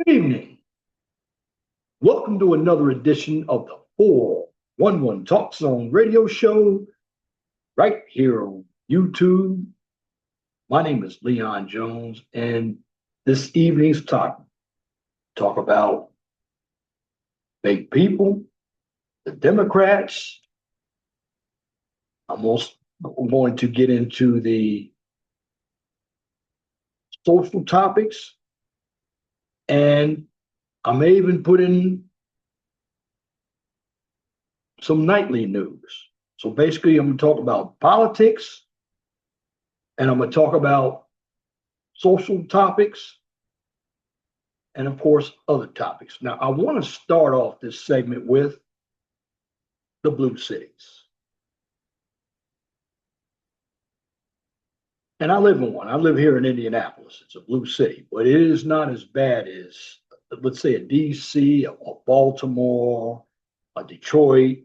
Good evening. Welcome to another edition of the 411 Talk Zone radio show right here on YouTube. My name is Leon Jones, and this evening's talk about big people, the Democrats. I'm also going to get into the social topics, and I may even put in some nightly news. So basically, I'm going to talk about politics and I'm going to talk about social topics and, of course, other topics. Now, I want to start off this segment with the blue cities. And I live in one. I live here in Indianapolis. It's a blue city, but it is not as bad as, let's say, a DC, a Baltimore, a Detroit.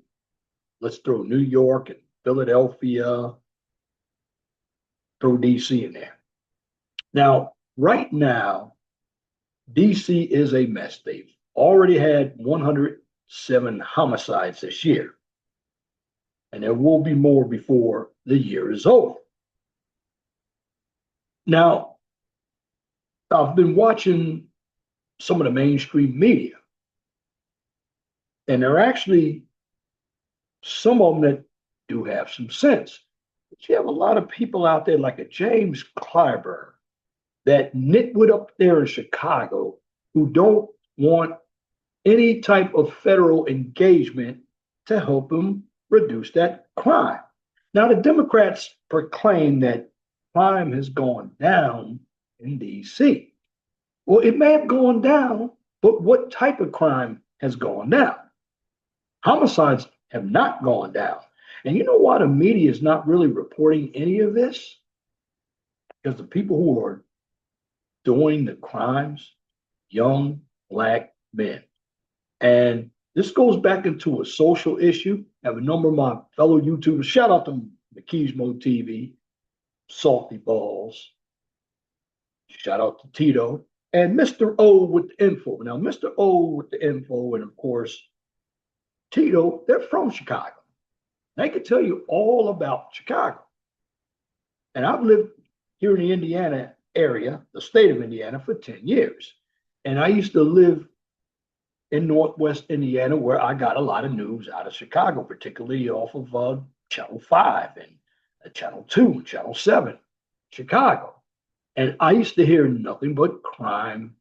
Let's throw New York and Philadelphia, throw DC in there. Now, right now, DC is a mess. They've already had 107 homicides this year, and there will be more before the year is over. Now, I've been watching some of the mainstream media, and there are actually some of them that do have some sense. But you have a lot of people out there like a James Clyburn, that nitwit up there in Chicago, who don't want any type of federal engagement to help them reduce that crime. Now, the Democrats proclaim that crime has gone down in DC. Well, it may have gone down, but what type of crime has gone down? Homicides have not gone down. And you know why the media is not really reporting any of this? Because the people who are doing the crimes, young black men. And this goes back into a social issue. I have a number of my fellow YouTubers, shout out to Machismo TV, Salty Balls, shout out to Tito, and Mr. O with the info. Now, Mr. O with the info, and of course, Tito, they're from Chicago. They can tell you all about Chicago. And I've lived here in the Indiana area, the state of Indiana, for 10 years. And I used to live in Northwest Indiana, where I got a lot of news out of Chicago, particularly off of Channel 5 and Channel 2 and Channel 7, Chicago. And I used to hear nothing but crime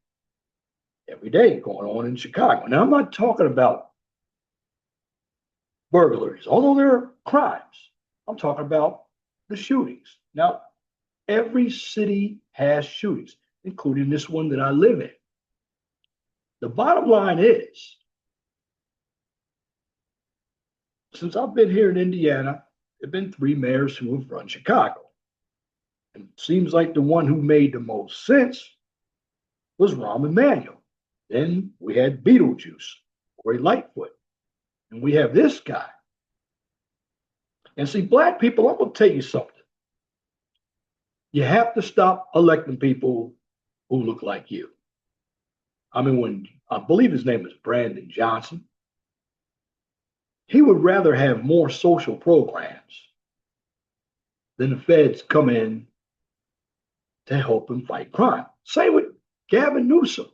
every day going on in Chicago. Now, I'm not talking about burglaries, although there are crimes. I'm talking about the shootings. Now, every city has shootings, including this one that I live in. The bottom line is, since I've been here in Indiana, there have been 3 mayors who have run Chicago. And it seems like the one who made the most sense was Rahm Emanuel. Then we had Beetlejuice, Lori Lightfoot. And we have this guy. And see, black people, I'm going to tell you something. You have to stop electing people who look like you. I mean, when I believe his name is Brandon Johnson, he would rather have more social programs than the feds come in to help him fight crime. Same with Gavin Newsom.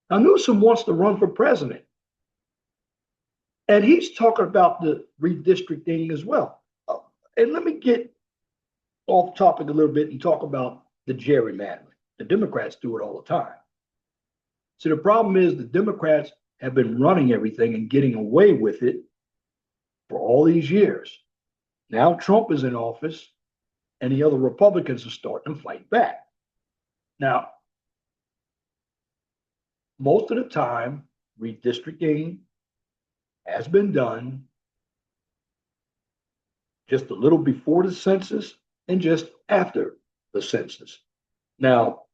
Now, Newsom wants to run for president. And he's talking about the redistricting as well. And let me get off topic a little bit and talk about the gerrymandering. The Democrats do it all the time. So the problem is the Democrats have been running everything and getting away with it for all these years. Now Trump is in office and the other Republicans are starting to fight back. Now, most of the time, redistricting has been done just a little before the census and just after the census. Now,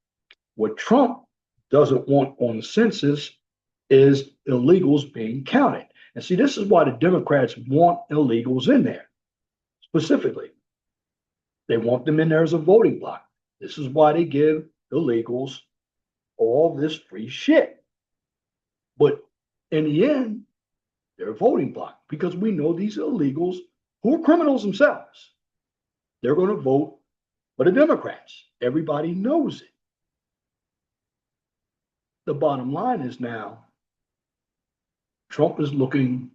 what Trump doesn't want on the census is illegals being counted. And see, this is why the Democrats want illegals in there specifically. They want them in there as a voting bloc. This is why they give illegals all this free shit. But in the end, they're a voting bloc because we know these illegals who are criminals themselves. They're going to vote for the Democrats. Everybody knows it. The bottom line is now Trump is looking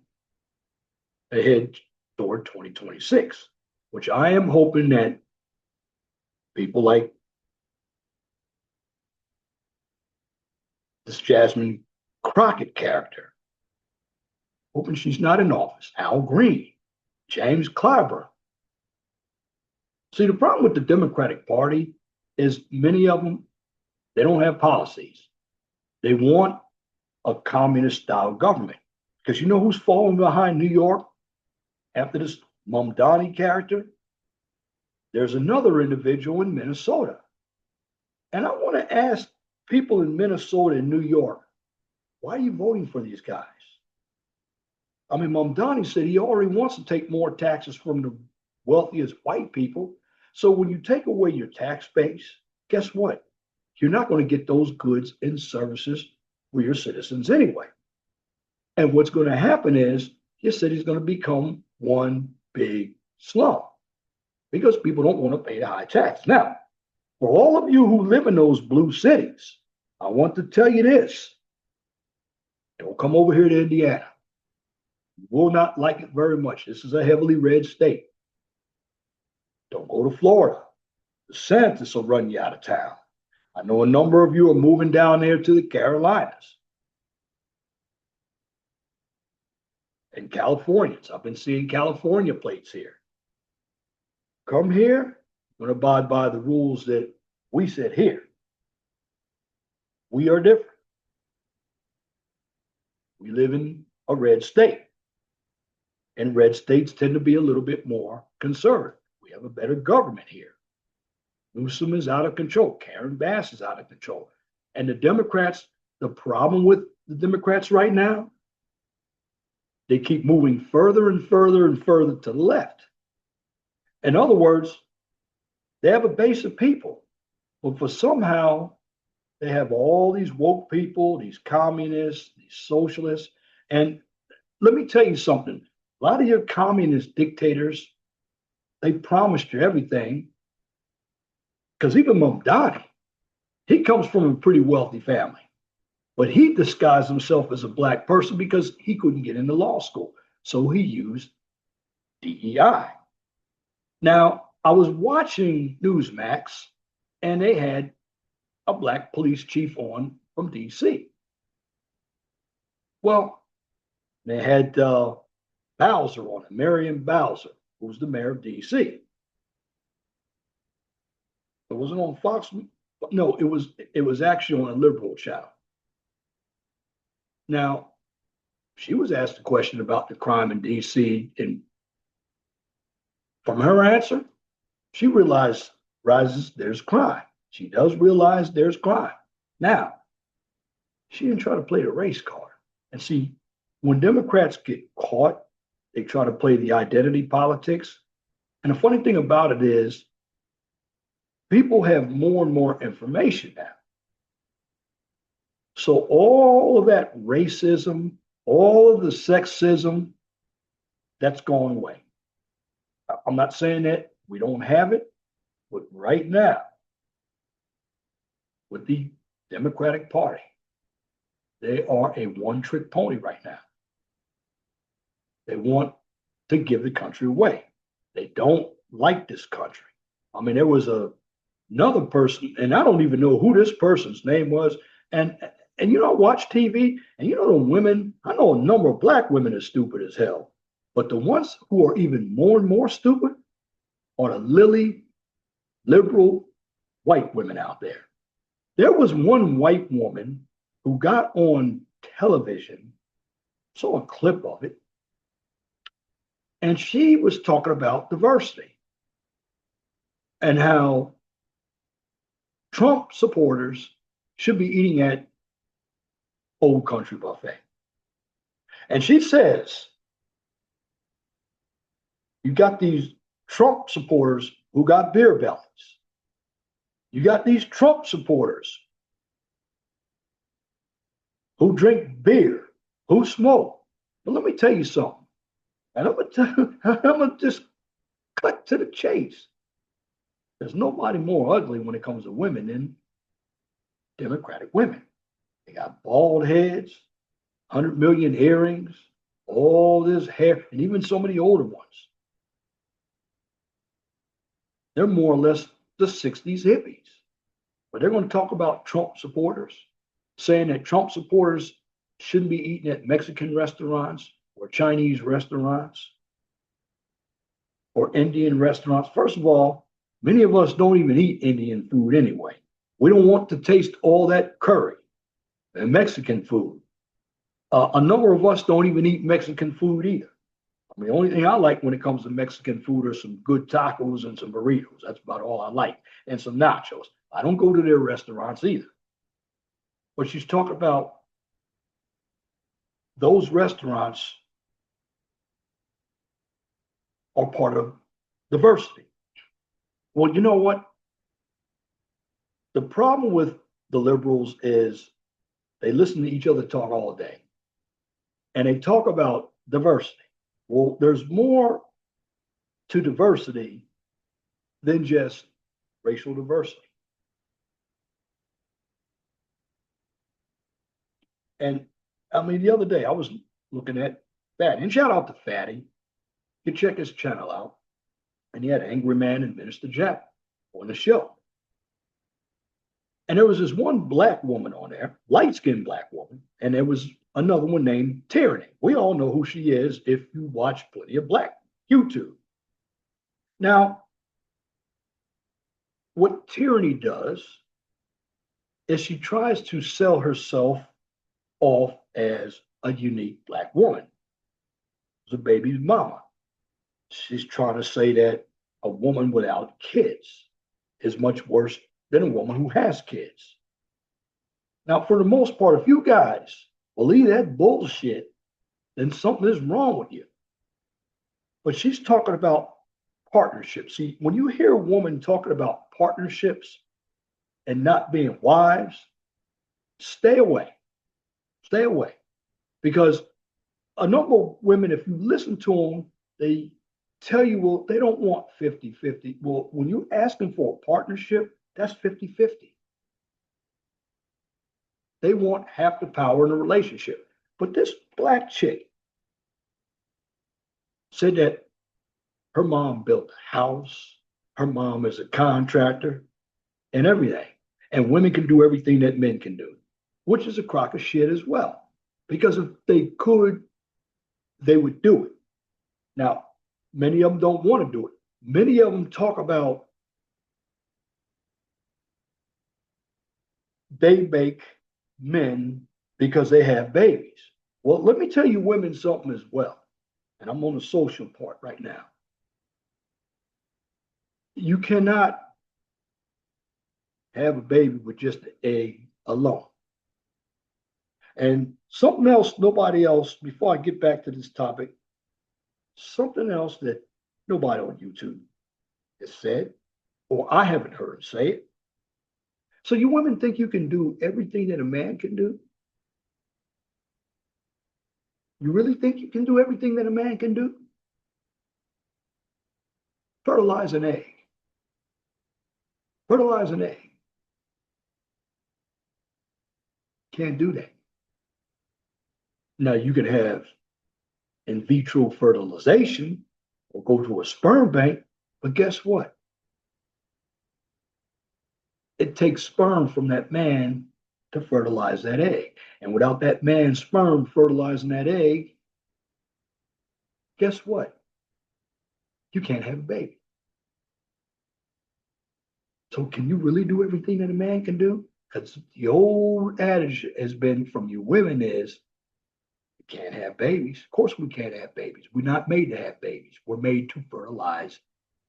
ahead toward 2026, which I am hoping that people like this Jasmine Crockett character, hoping she's not in office, Al Green, James Clyburn. See, the problem with the Democratic Party is many of them, they don't have policies. They want a communist style government. Because you know who's falling behind New York after this Mamdani character? There's another individual in Minnesota. And I want to ask people in Minnesota and New York, why are you voting for these guys? I mean, Mamdani said he already wants to take more taxes from the wealthiest white people. So when you take away your tax base, guess what? You're not going to get those goods and services for your citizens anyway. And what's going to happen is your city's going to become one big slum because people don't want to pay the high tax. Now, for all of you who live in those blue cities, I want to tell you this. Don't come over here to Indiana. You will not like it very much. This is a heavily red state. Don't go to Florida. The DeSantis will run you out of town. I know a number of you are moving down there to the Carolinas. And Californians, I've been seeing California plates here. Come here, I'm going to abide by the rules that we set here. We are different. We live in a red state. And red states tend to be a little bit more conservative. We have a better government here. Newsom is out of control. Karen Bass is out of control. And the Democrats, the problem with the Democrats right now, they keep moving further and further and further to the left. In other words, they have a base of people, but for somehow they have all these woke people, these communists, these socialists. And let me tell you something. A lot of your communist dictators, they promised you everything. Because even Mamdani, he comes from a pretty wealthy family. But he disguised himself as a black person because he couldn't get into law school. So he used DEI. Now, I was watching Newsmax, and they had a black police chief on from DC. Well, they had Bowser on it, Marion Bowser, who's the mayor of DC. It wasn't on Fox. No, it was actually on a liberal channel. Now, she was asked a question about the crime in DC, and from her answer, she realizes there's crime. She does realize there's crime. Now, she didn't try to play the race card. And see, when Democrats get caught, they try to play the identity politics. And the funny thing about it is, people have more and more information now. So all of that racism, all of the sexism, that's going away. I'm not saying that we don't have it, but right now, with the Democratic Party, they are a one-trick pony right now. They want to give the country away. They don't like this country. I mean, there was another person, and I don't even know who this person's name was. And you know, I watch TV, and you know, the women, I know a number of black women are stupid as hell. But the ones who are even more and more stupid are the lily, liberal white women out there. There was one white woman who got on television, saw a clip of it, and she was talking about diversity and how Trump supporters should be eating at Old Country Buffet. And she says, you got these Trump supporters who got beer bellies. You got these Trump supporters who drink beer, who smoke. But let me tell you something, and I'm gonna just cut to the chase. There's nobody more ugly when it comes to women than Democratic women. They got bald heads, 100 million earrings, all this hair, and even some of the older ones. They're more or less the 60s hippies. But they're going to talk about Trump supporters, saying that Trump supporters shouldn't be eating at Mexican restaurants or Chinese restaurants or Indian restaurants. First of all, many of us don't even eat Indian food anyway. We don't want to taste all that curry and Mexican food. A number of us don't even eat Mexican food either. I mean, the only thing I like when it comes to Mexican food are some good tacos and some burritos. That's about all I like, and some nachos. I don't go to their restaurants either. But she's talking about those restaurants are part of diversity. Well, you know what? The problem with the liberals is they listen to each other talk all day and they talk about diversity. Well, there's more to diversity than just racial diversity. And I mean, the other day I was looking at Fatty, and shout out to Fatty. You can check his channel out. And he had Angry Man and Minister Jack on the show. And there was this one black woman on there, light skinned black woman, and there was another one named Tyranny. We all know who she is if you watch plenty of black YouTube. Now, what Tyranny does is she tries to sell herself off as a unique black woman, as a baby's mama. She's trying to say that a woman without kids is much worse than a woman who has kids. Now, for the most part, if you guys believe that bullshit, then something is wrong with you. But she's talking about partnerships. See, when you hear a woman talking about partnerships and not being wives, stay away. Stay away. Because a number of women, if you listen to them, they tell you, well, they don't want 50-50. Well, when you're asking for a partnership, that's 50-50. They want half the power in a relationship. But this black chick said that her mom built a house, her mom is a contractor, and everything. And women can do everything that men can do, which is a crock of shit as well. Because if they could, they would do it. Now, many of them don't want to do it. Many of them talk about they make men because they have babies. Well, let me tell you women something as well. And I'm on the social part right now. You cannot have a baby with just an egg alone. And something else, nobody else, before I get back to this topic, something else that nobody on YouTube has said, or I haven't heard say it. So you women think you can do everything that a man can do? You really think you can do everything that a man can do? Fertilize an egg. Fertilize an egg. Can't do that. Now you can have in vitro fertilization or go to a sperm bank, but guess what? It takes sperm from that man to fertilize that egg. And without that man's sperm fertilizing that egg, guess what? You can't have a baby. So can you really do everything that a man can do? Because the old adage has been from you women is you can't have babies. Of course we can't have babies. We're not made to have babies. We're made to fertilize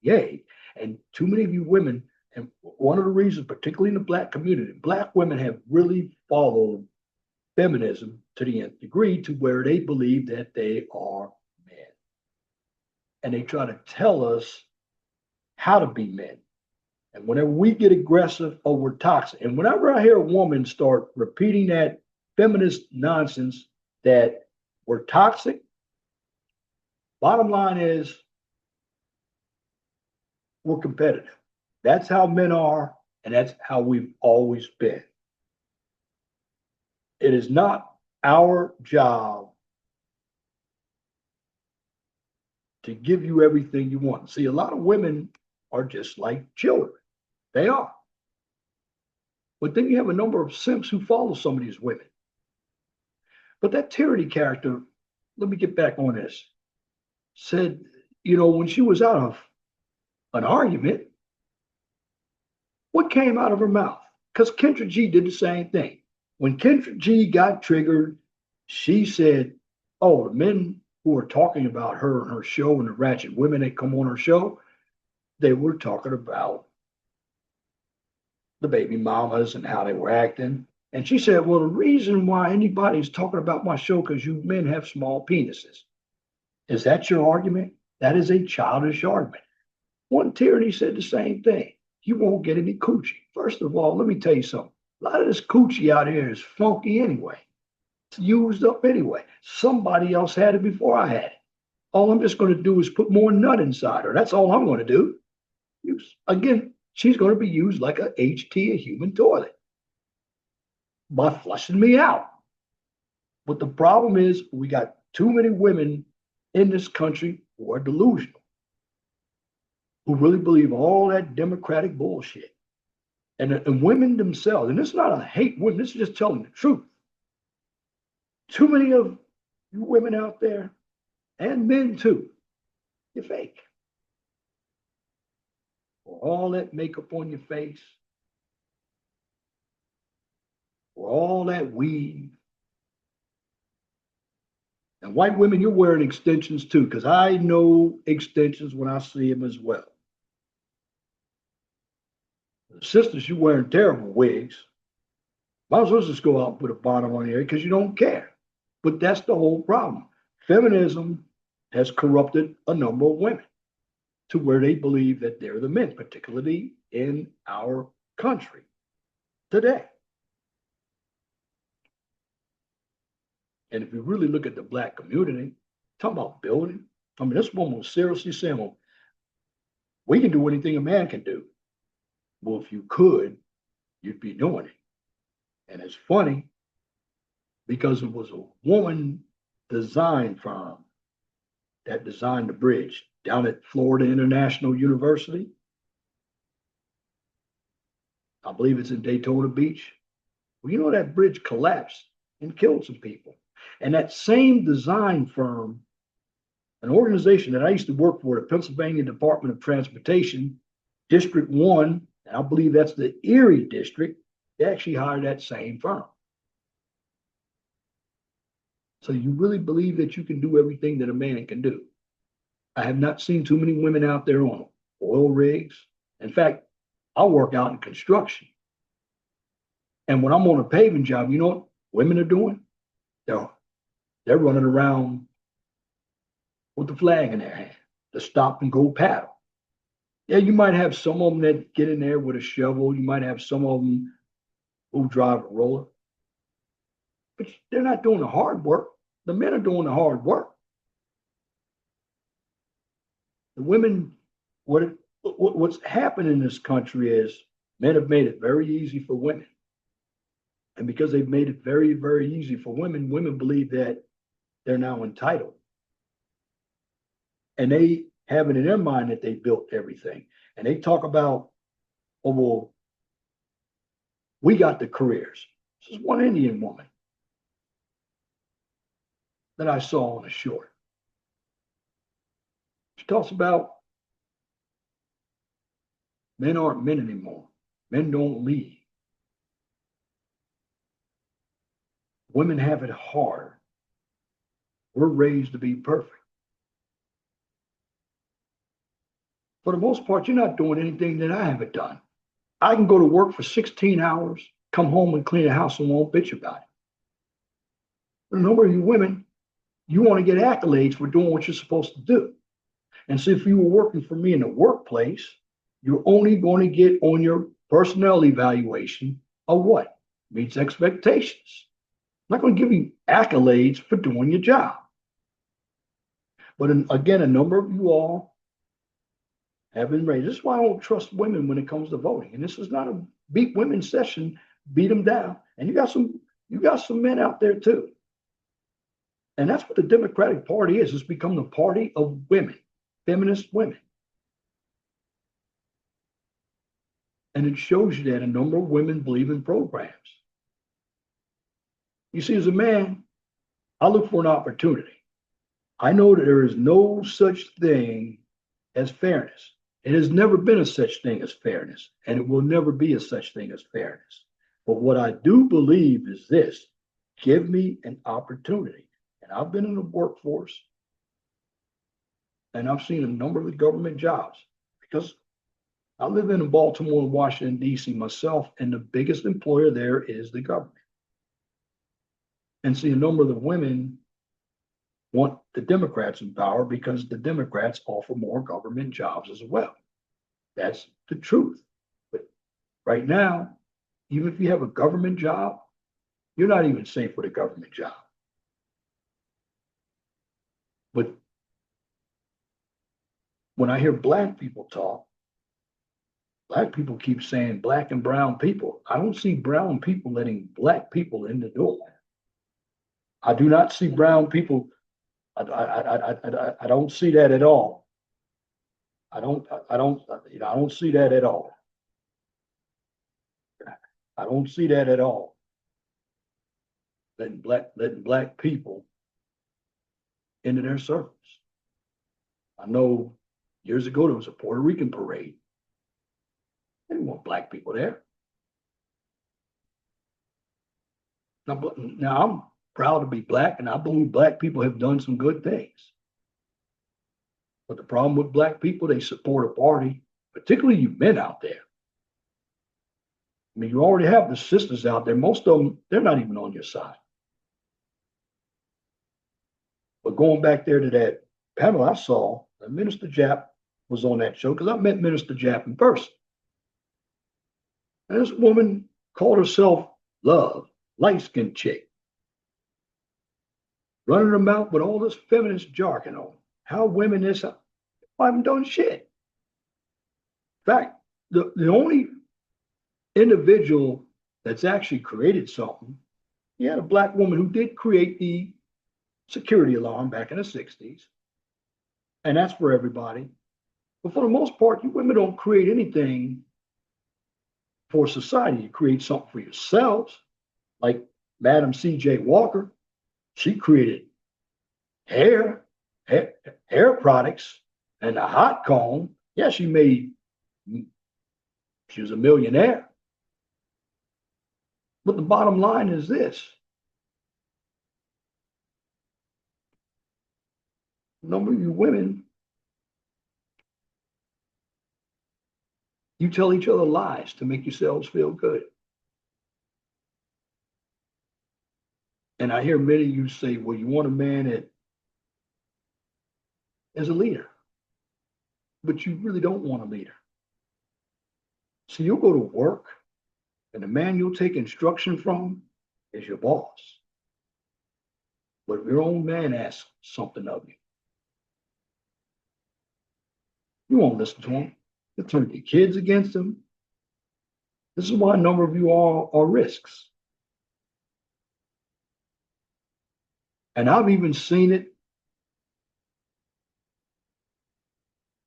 the egg. And too many of you women, and one of the reasons, particularly in the black community, black women have really followed feminism to the nth degree to where they believe that they are men. And they try to tell us how to be men. And whenever we get aggressive or we're toxic, and whenever I hear a woman start repeating that feminist nonsense that we're toxic. Bottom line is we're competitive. That's how men are, and that's how we've always been. It is not our job to give you everything you want. See, a lot of women are just like children. They are. But then you have a number of simps who follow some of these women. But that tyranny character, let me get back on this, said, when she was out of an argument, what came out of her mouth? Because Kendra G did the same thing. When Kendra G got triggered, she said, oh, the men who are talking about her and her show and the ratchet women that come on her show, they were talking about the baby mamas and how they were acting. And she said, well, the reason why anybody's talking about my show because you men have small penises. Is that your argument? That is a childish argument. One tyranny said the same thing. You won't get any coochie. First of all, let me tell you something. A lot of this coochie out here is funky anyway. It's used up anyway. Somebody else had it before I had it. All I'm just going to do is put more nut inside her. That's all I'm going to do. Again, she's going to be used like a HT, a human toilet, by flushing me out. But the problem is we got too many women in this country who are delusional, who really believe all that democratic bullshit. And women themselves, and it's not a hate women, this is just telling the truth. Too many of you women out there, and men too, you're fake. For all that makeup on your face, for all that weave. And white women, you're wearing extensions too, because I know extensions when I see them as well. The sisters, you're wearing terrible wigs. Might as well just go out and put a bonnet on your head because you don't care. But that's the whole problem. Feminism has corrupted a number of women to where they believe that they're the men, particularly in our country today. And if you really look at the Black community, talk about building. I mean, this woman was seriously saying, well, we can do anything a man can do. Well, if you could, you'd be doing it. And it's funny because it was a woman design firm that designed the bridge down at Florida International University. I believe it's in Daytona Beach. Well, you know, that bridge collapsed and killed some people. And that same design firm, an organization that I used to work for, the Pennsylvania Department of Transportation, District 1, and I believe that's the Erie district, they actually hired that same firm. So you really believe that you can do everything that a man can do? I have not seen too many women out there on oil rigs. In fact, I work out in construction. And when I'm on a paving job, you know what women are doing? They're running around with the flag in their hand, the stop and go paddle. Yeah, you might have some of them that get in there with a shovel. You might have some of them who drive a roller. But they're not doing the hard work. The men are doing the hard work. The women, what's happened in this country is men have made it very easy for women. And because they've made it very, very easy for women, women believe that they're now entitled. And they have it in their mind that they built everything. And they talk about, oh, well, we got the careers. This is one Indian woman that I saw on a short. She talks about men aren't men anymore. Men don't lead. Women have it hard. We're raised to be perfect. For the most part, you're not doing anything that I haven't done. I can go to work for 16 hours, come home and clean the house and won't bitch about it. But a number of you women, you want to get accolades for doing what you're supposed to do. And so if you were working for me in the workplace, you're only going to get on your personnel evaluation of what? Meets expectations. not going to give you accolades for doing your job. But again, a number of you all have been raised. This is why I don't trust women when it comes to voting. And this is not a beat women session, beat them down. And you got some men out there too. And that's what the Democratic Party is. It's become the party of women, feminist women. And it shows you that a number of women believe in programs. You see, as a man, I look for an opportunity. I know that there is no such thing as fairness. It has never been a such thing as fairness, and it will never be a such thing as fairness. But what I do believe is this: give me an opportunity. And I've been in the workforce, and I've seen a number of the government jobs because I live in Baltimore and Washington, D.C. myself, and the biggest employer there is the government. And see, a number of the women want the Democrats in power because the Democrats offer more government jobs as well. That's the truth. But right now, even if you have a government job, you're not even safe with a government job. But when I hear Black people talk, Black people keep saying Black and brown people. I don't see brown people letting Black people in the door. I do not see brown people. I don't see that at all. I don't see that at all. I don't see that at all. Letting black people into their circles. I know years ago there was a Puerto Rican parade. They didn't want Black people there. Now I'm proud to be Black, and I believe Black people have done some good things. But the problem with Black people, they support a party, particularly you men out there. I mean, you already have the sisters out there. Most of them, they're not even on your side. But going back there to that panel I saw, Minister Japp was on that show because I met Minister Japp in person. And this woman called herself Love, light-skinned chick, running her mouth with all this feminist jargon on how women is. I haven't done shit. In fact, the only individual that's actually created something, you had a Black woman who did create the security alarm back in the 60s, and that's for everybody. But for the most part, you women don't create anything for society. You create something for yourselves, like Madam C.J. Walker. She created hair products and a hot comb. Yeah, she was a millionaire. But the bottom line is this: a number of you women, you tell each other lies to make yourselves feel good. And I hear many of you say, well, you want a man that is a leader, but you really don't want a leader. So you'll go to work, and the man you'll take instruction from is your boss. But if your own man asks something of you, you won't listen to him. You'll turn your kids against him. This is why a number of you are risks. And I've even seen it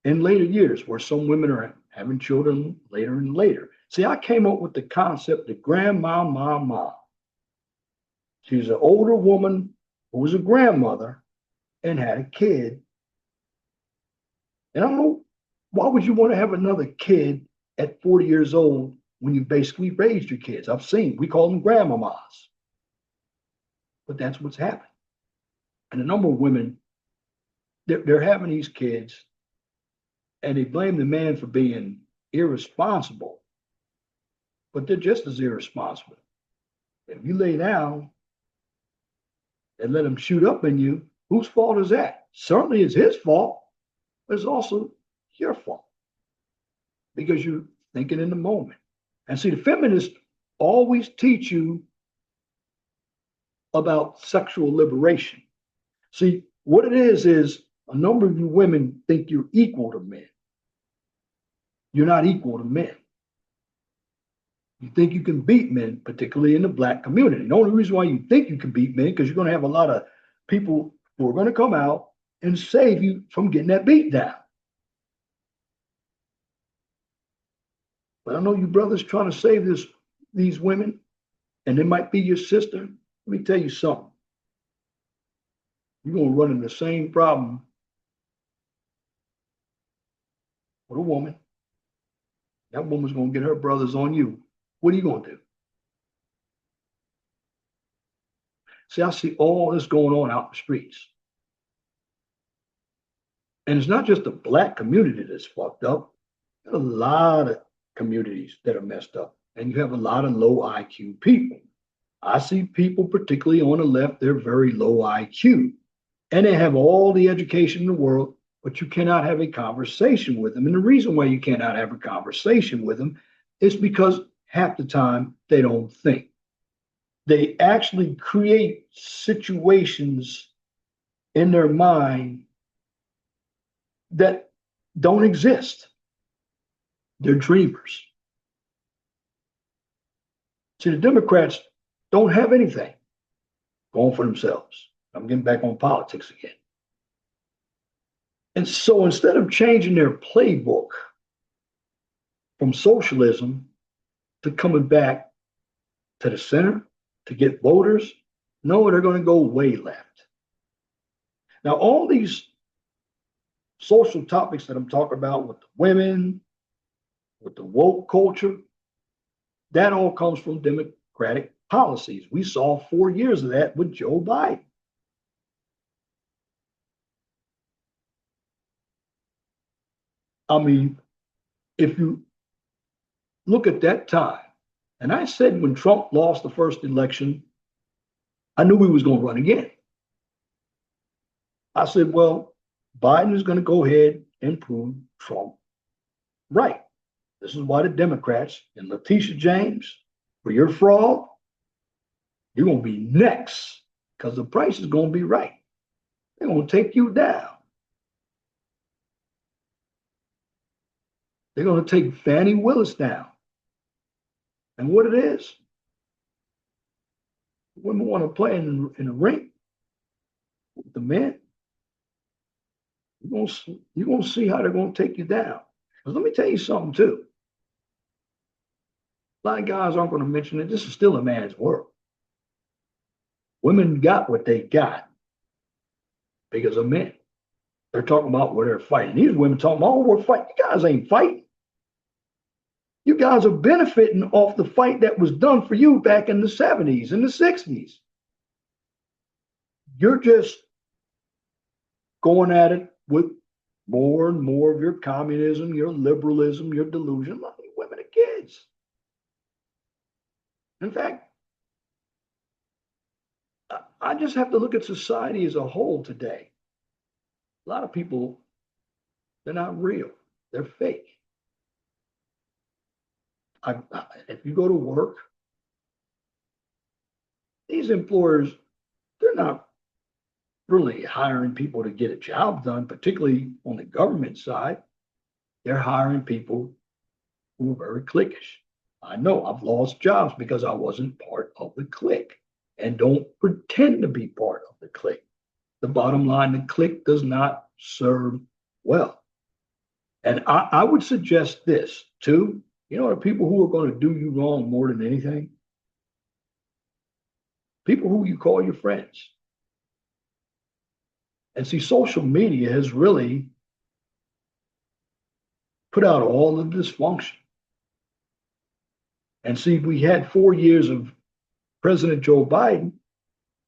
in later years where some women are having children later and later. See, I came up with the concept of grandma, mom. She's an older woman who was a grandmother and had a kid. And I don't know, why would you want to have another kid at 40 years old when you basically raised your kids? I've seen, we call them grandmamas. But that's what's happened. And a number of women, they're having these kids and they blame the man for being irresponsible, but they're just as irresponsible. If you lay down and let him shoot up in you, whose fault is that? Certainly it's his fault, but it's also your fault because you're thinking in the moment. And see, the feminists always teach you about sexual liberation. See, what it is a number of you women think you're equal to men. You're not equal to men. You think you can beat men, particularly in the black community. The only reason why you think you can beat men because you're going to have a lot of people who are going to come out and save you from getting that beat down. But I know you brothers trying to save these women, and it might be your sister. Let me tell you something. You're going to run into the same problem with a woman. That woman's going to get her brothers on you. What are you going to do? See, I see all this going on out in the streets. And it's not just the black community that's fucked up. There's a lot of communities that are messed up. And you have a lot of low IQ people. I see people, particularly on the left, they're very low IQ. And they have all the education in the world, but you cannot have a conversation with them. And the reason why you cannot have a conversation with them is because half the time they don't think. They actually create situations in their mind that don't exist. They're dreamers. See, the Democrats don't have anything going for themselves. I'm getting back on politics again. And so instead of changing their playbook from socialism to coming back to the center to get voters, no, they're going to go way left. Now, all these social topics that I'm talking about with the women, with the woke culture, that all comes from Democratic policies. We saw 4 years of that with Joe Biden. I mean, if you look at that time, and I said when Trump lost the first election, I knew he was going to run again. I said, well, Biden is going to go ahead and prove Trump right. This is why the Democrats and Letitia James, for your fraud, you're going to be next because the price is going to be right. They're going to take you down. They're going to take Fannie Willis down. And what it is, women want to play in a ring with the men. You're going to see how they're going to take you down. But let me tell you something, too. A lot of guys aren't going to mention it. This is still a man's world. Women got what they got because of men. They're talking about where they're fighting. These women talking about, oh, we're fighting. You guys ain't fighting. You guys are benefiting off the fight that was done for you back in the 70s and the 60s. You're just going at it with more and more of your communism, your liberalism, your delusion. Love you women and kids. In fact, I just have to look at society as a whole today. A lot of people, they're not real. They're fake. If you go to work, these employers, they're not really hiring people to get a job done, particularly on the government side. They're hiring people who are very cliquish. I know I've lost jobs because I wasn't part of the clique. And don't pretend to be part of the clique. The bottom line, the clique does not serve well. And I would suggest this too. You know, the people who are going to do you wrong more than anything? People who you call your friends. And see, social media has really put out all the dysfunction. And see, we had 4 years of President Joe Biden,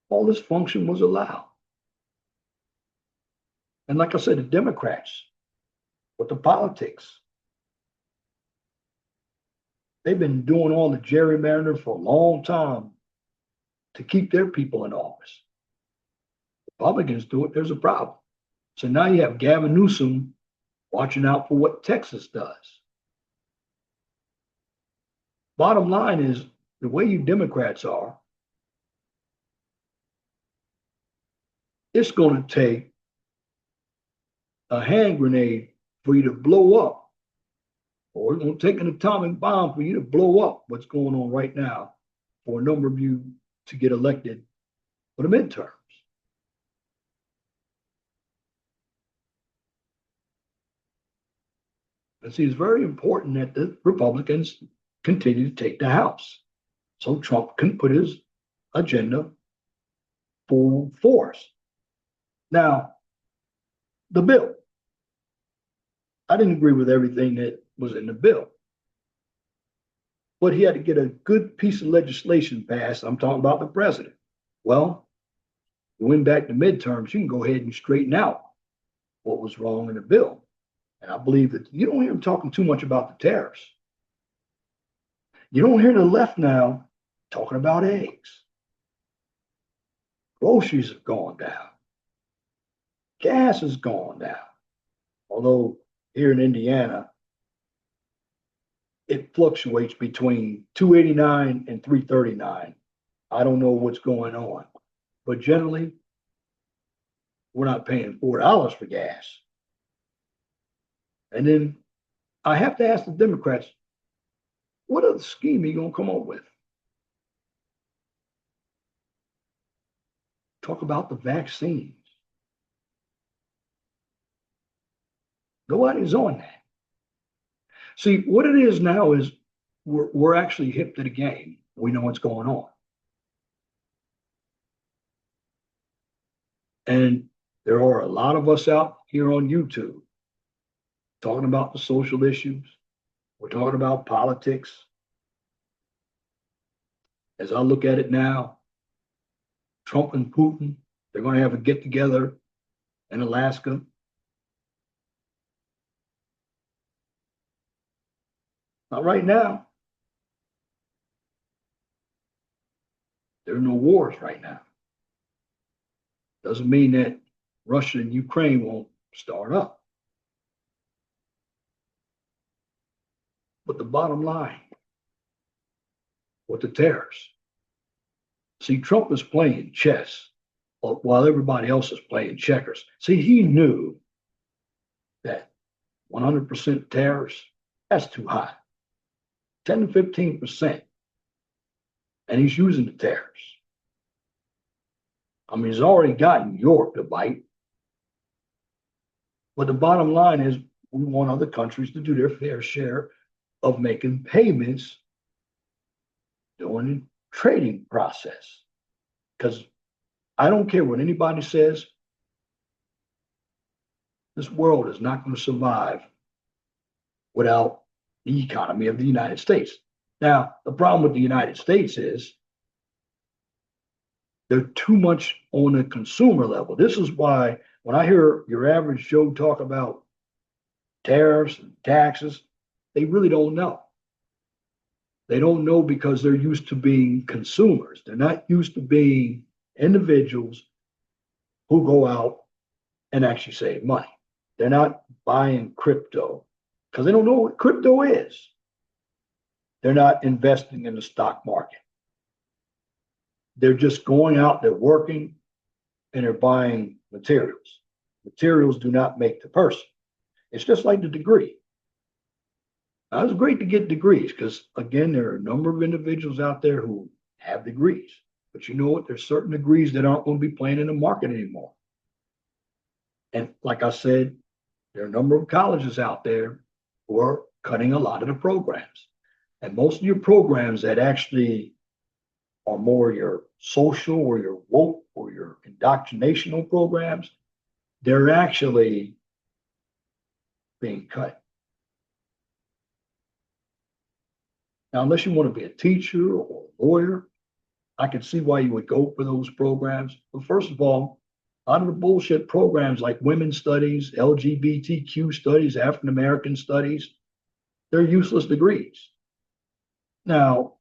all this function was allowed. And like I said, the Democrats, with the politics, they've been doing all the gerrymandering for a long time to keep their people in office. Republicans do it, there's a problem. So now you have Gavin Newsom watching out for what Texas does. Bottom line is the way you Democrats are, it's going to take a hand grenade for you to blow up, or it's going to take an atomic bomb for you to blow up what's going on right now for a number of you to get elected for the midterms. And see, it's very important that the Republicans continue to take the House so Trump can put his agenda full force. Now, the bill, I didn't agree with everything that was in the bill, but he had to get a good piece of legislation passed. I'm talking about the president. Well, we went back to midterms. You can go ahead and straighten out what was wrong in the bill. And I believe that you don't hear him talking too much about the tariffs. You don't hear the left now talking about eggs. Groceries have gone down. Gas has gone down. Although here in Indiana, it fluctuates between 289 and 339. I don't know what's going on, but generally, we're not paying $4 for gas. And then I have to ask the Democrats, what other scheme are you going to come up with? Talk about the vaccines. Nobody's on that. See, what it is now is we're actually hip to the game. We know what's going on. And there are a lot of us out here on YouTube talking about the social issues. We're talking about politics. As I look at it now, Trump and Putin, they're going to have a get together in Alaska. Not right now. There are no wars right now. Doesn't mean that Russia and Ukraine won't start up. But the bottom line, with the tariffs, see, Trump is playing chess while everybody else is playing checkers. See, he knew that 100% tariffs, that's too high. 10 to 15%. And he's using the tariffs. I mean, he's already gotten York to bite. But the bottom line is we want other countries to do their fair share of making payments during the trading process. Because I don't care what anybody says, this world is not going to survive without the economy of the United States. Now, the problem with the United States is they're too much on a consumer level. This is why when I hear your average Joe talk about tariffs and taxes, they really don't know. They don't know because they're used to being consumers. They're not used to being individuals who go out and actually save money. They're not buying crypto because they don't know what crypto is. They're not investing in the stock market. They're just going out, they're working, and they're buying materials. Materials do not make the person. It's just like the degree. Now, it's great to get degrees because, again, there are a number of individuals out there who have degrees. But you know what? There's certain degrees that aren't going to be playing in the market anymore. And like I said, there are a number of colleges out there who are cutting a lot of the programs. And most of your programs that actually are more your social or your woke or your indoctrinational programs, they're actually being cut. Now, unless you want to be a teacher or a lawyer, I can see why you would go for those programs. But first of all, a lot of the bullshit programs like women's studies, LGBTQ studies, African American studies, they're useless degrees. Now,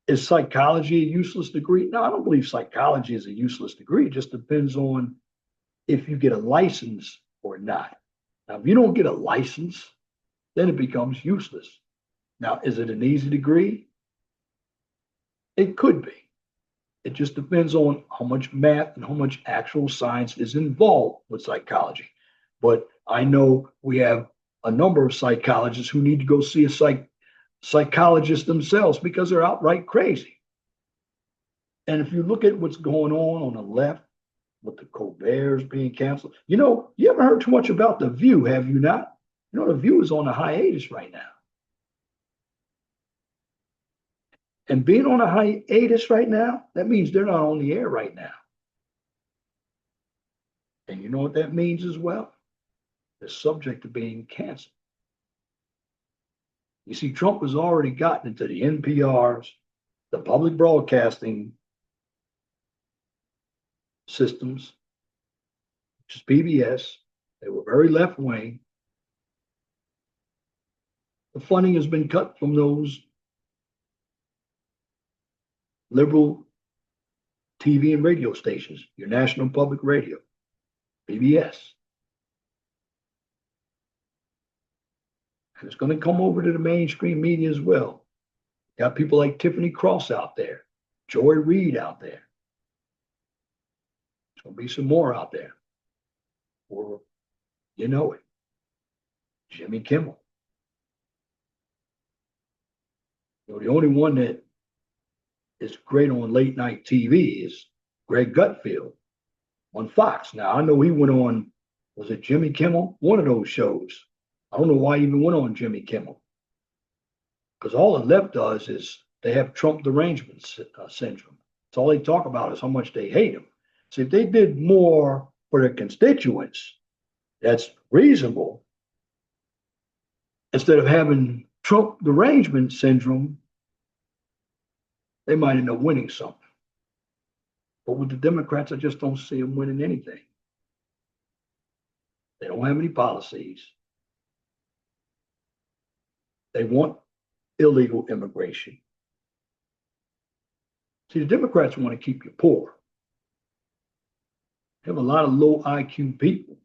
is psychology a useless degree? No, I don't believe psychology is a useless degree. It just depends on if you get a license or not. Now, if you don't get a license, then it becomes useless. Now, is it an easy degree? It could be. It just depends on how much math and how much actual science is involved with psychology. But I know we have a number of psychologists who need to go see a psychologist themselves because they're outright crazy. And if you look at what's going on the left with the Colbert's being canceled, you haven't heard too much about The View, have you not? The View is on a hiatus right now. And being on a hiatus right now, that means they're not on the air right now. And you know what that means as well? They're subject to being canceled. You see, Trump has already gotten into the NPRs, the public broadcasting systems, which is PBS. They were very left wing. The funding has been cut from those liberal TV and radio stations, your National Public Radio, PBS. And it's going to come over to the mainstream media as well. Got people like Tiffany Cross out there, Joy Reid out there. There's going to be some more out there. Or, you know it, Jimmy Kimmel. The only one that is great on late night TV is Greg Gutfeld on Fox. Now, I know he went on, was it Jimmy Kimmel? One of those shows. I don't know why he even went on Jimmy Kimmel. Because all the left does is they have Trump derangement syndrome. That's all they talk about is how much they hate him. So if they did more for their constituents, that's reasonable. Instead of having Trump derangement syndrome, they might end up winning something. But with the Democrats, I just don't see them winning anything. They don't have any policies. They want illegal immigration. See, the Democrats want to keep you poor. They have a lot of low IQ people,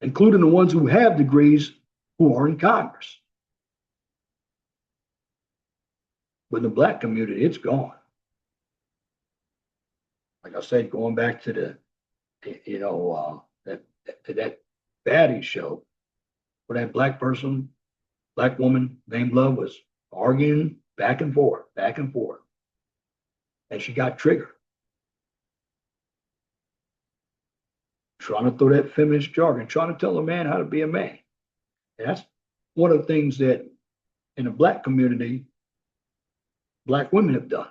including the ones who have degrees who are in Congress. But in the black community, it's gone. Like I said, going back to that baddie show, where that black woman named Love was arguing back and forth. And she got triggered. Trying to throw that feminist jargon, trying to tell a man how to be a man. And that's one of the things that in the black community, black women have done.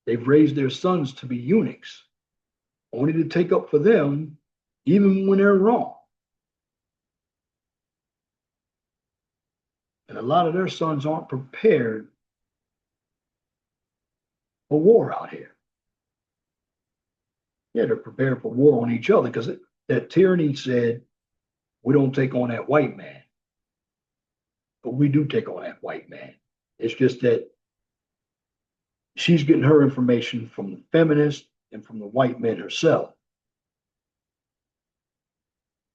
They've raised their sons to be eunuchs, only to take up for them, even when they're wrong. And a lot of their sons aren't prepared for war out here. Yeah, they're prepared for war on each other because that tyranny said, we don't take on that white man. But we do take on that white man. It's just that she's getting her information from the feminists and from the white men herself.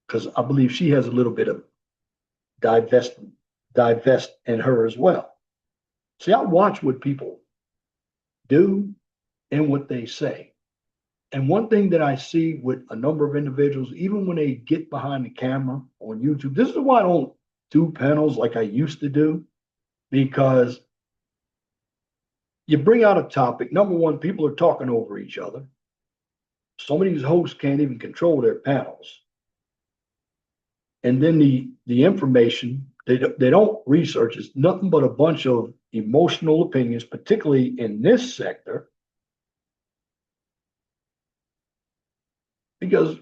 Because I believe she has a little bit of divest in her as well. See, I watch what people do and what they say. And one thing that I see with a number of individuals, even when they get behind the camera on YouTube, this is why I don't do panels like I used to do, because you bring out a topic. Number one, people are talking over each other. Some of these hosts can't even control their panels. And then the information, they don't research. It's nothing but a bunch of emotional opinions, particularly in this sector. Because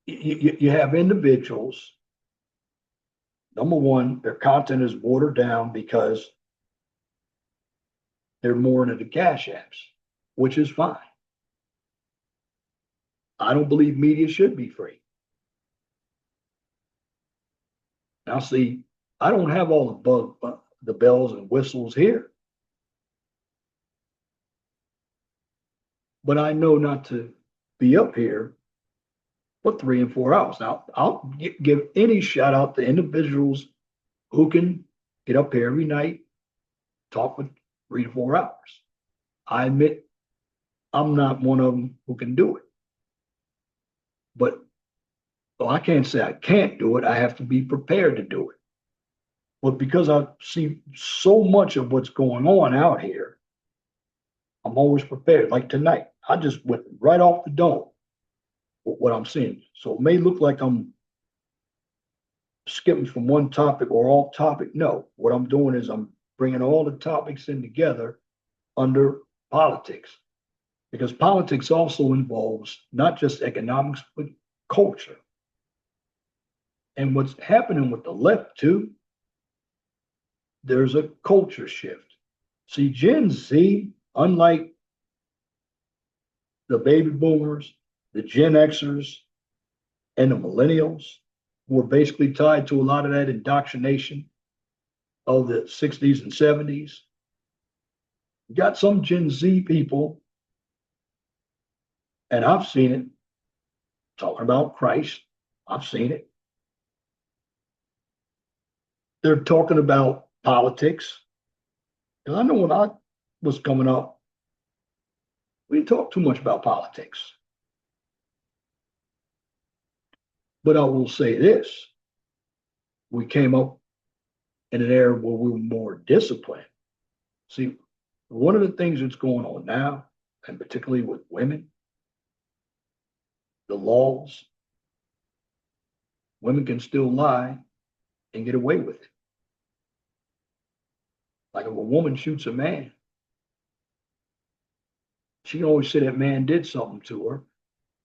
you have individuals, number one, their content is watered down because they're more into the cash apps, which is fine. I don't believe media should be free. Now, see, I don't have all the bells and whistles here, but I know not to be up here for 3 and 4 hours. Now, I'll give any shout out to individuals who can get up here every night, talk for 3 to 4 hours. I admit I'm not one of them who can do it. But well, I can't say I can't do it. I have to be prepared to do it. But because I see so much of what's going on out here, I'm always prepared. Like tonight, I just went right off the dome with what I'm seeing. So it may look like I'm skipping from one topic or off topic. No, what I'm doing is I'm bringing all the topics in together under politics, because politics also involves not just economics, but culture. And what's happening with the left, too, there's a culture shift. See, Gen Z, unlike the baby boomers, the Gen Xers, and the millennials, who are basically tied to a lot of that indoctrination of the 60s and 70s. You got some Gen Z people, and I've seen it, talking about Christ. I've seen it. They're talking about politics. And I know when I was coming up, we didn't talk too much about politics. But I will say this, we came up in an era where we were more disciplined. See, one of the things that's going on now, and particularly with women, the laws, women can still lie and get away with it. Like if a woman shoots a man, she can always say that man did something to her.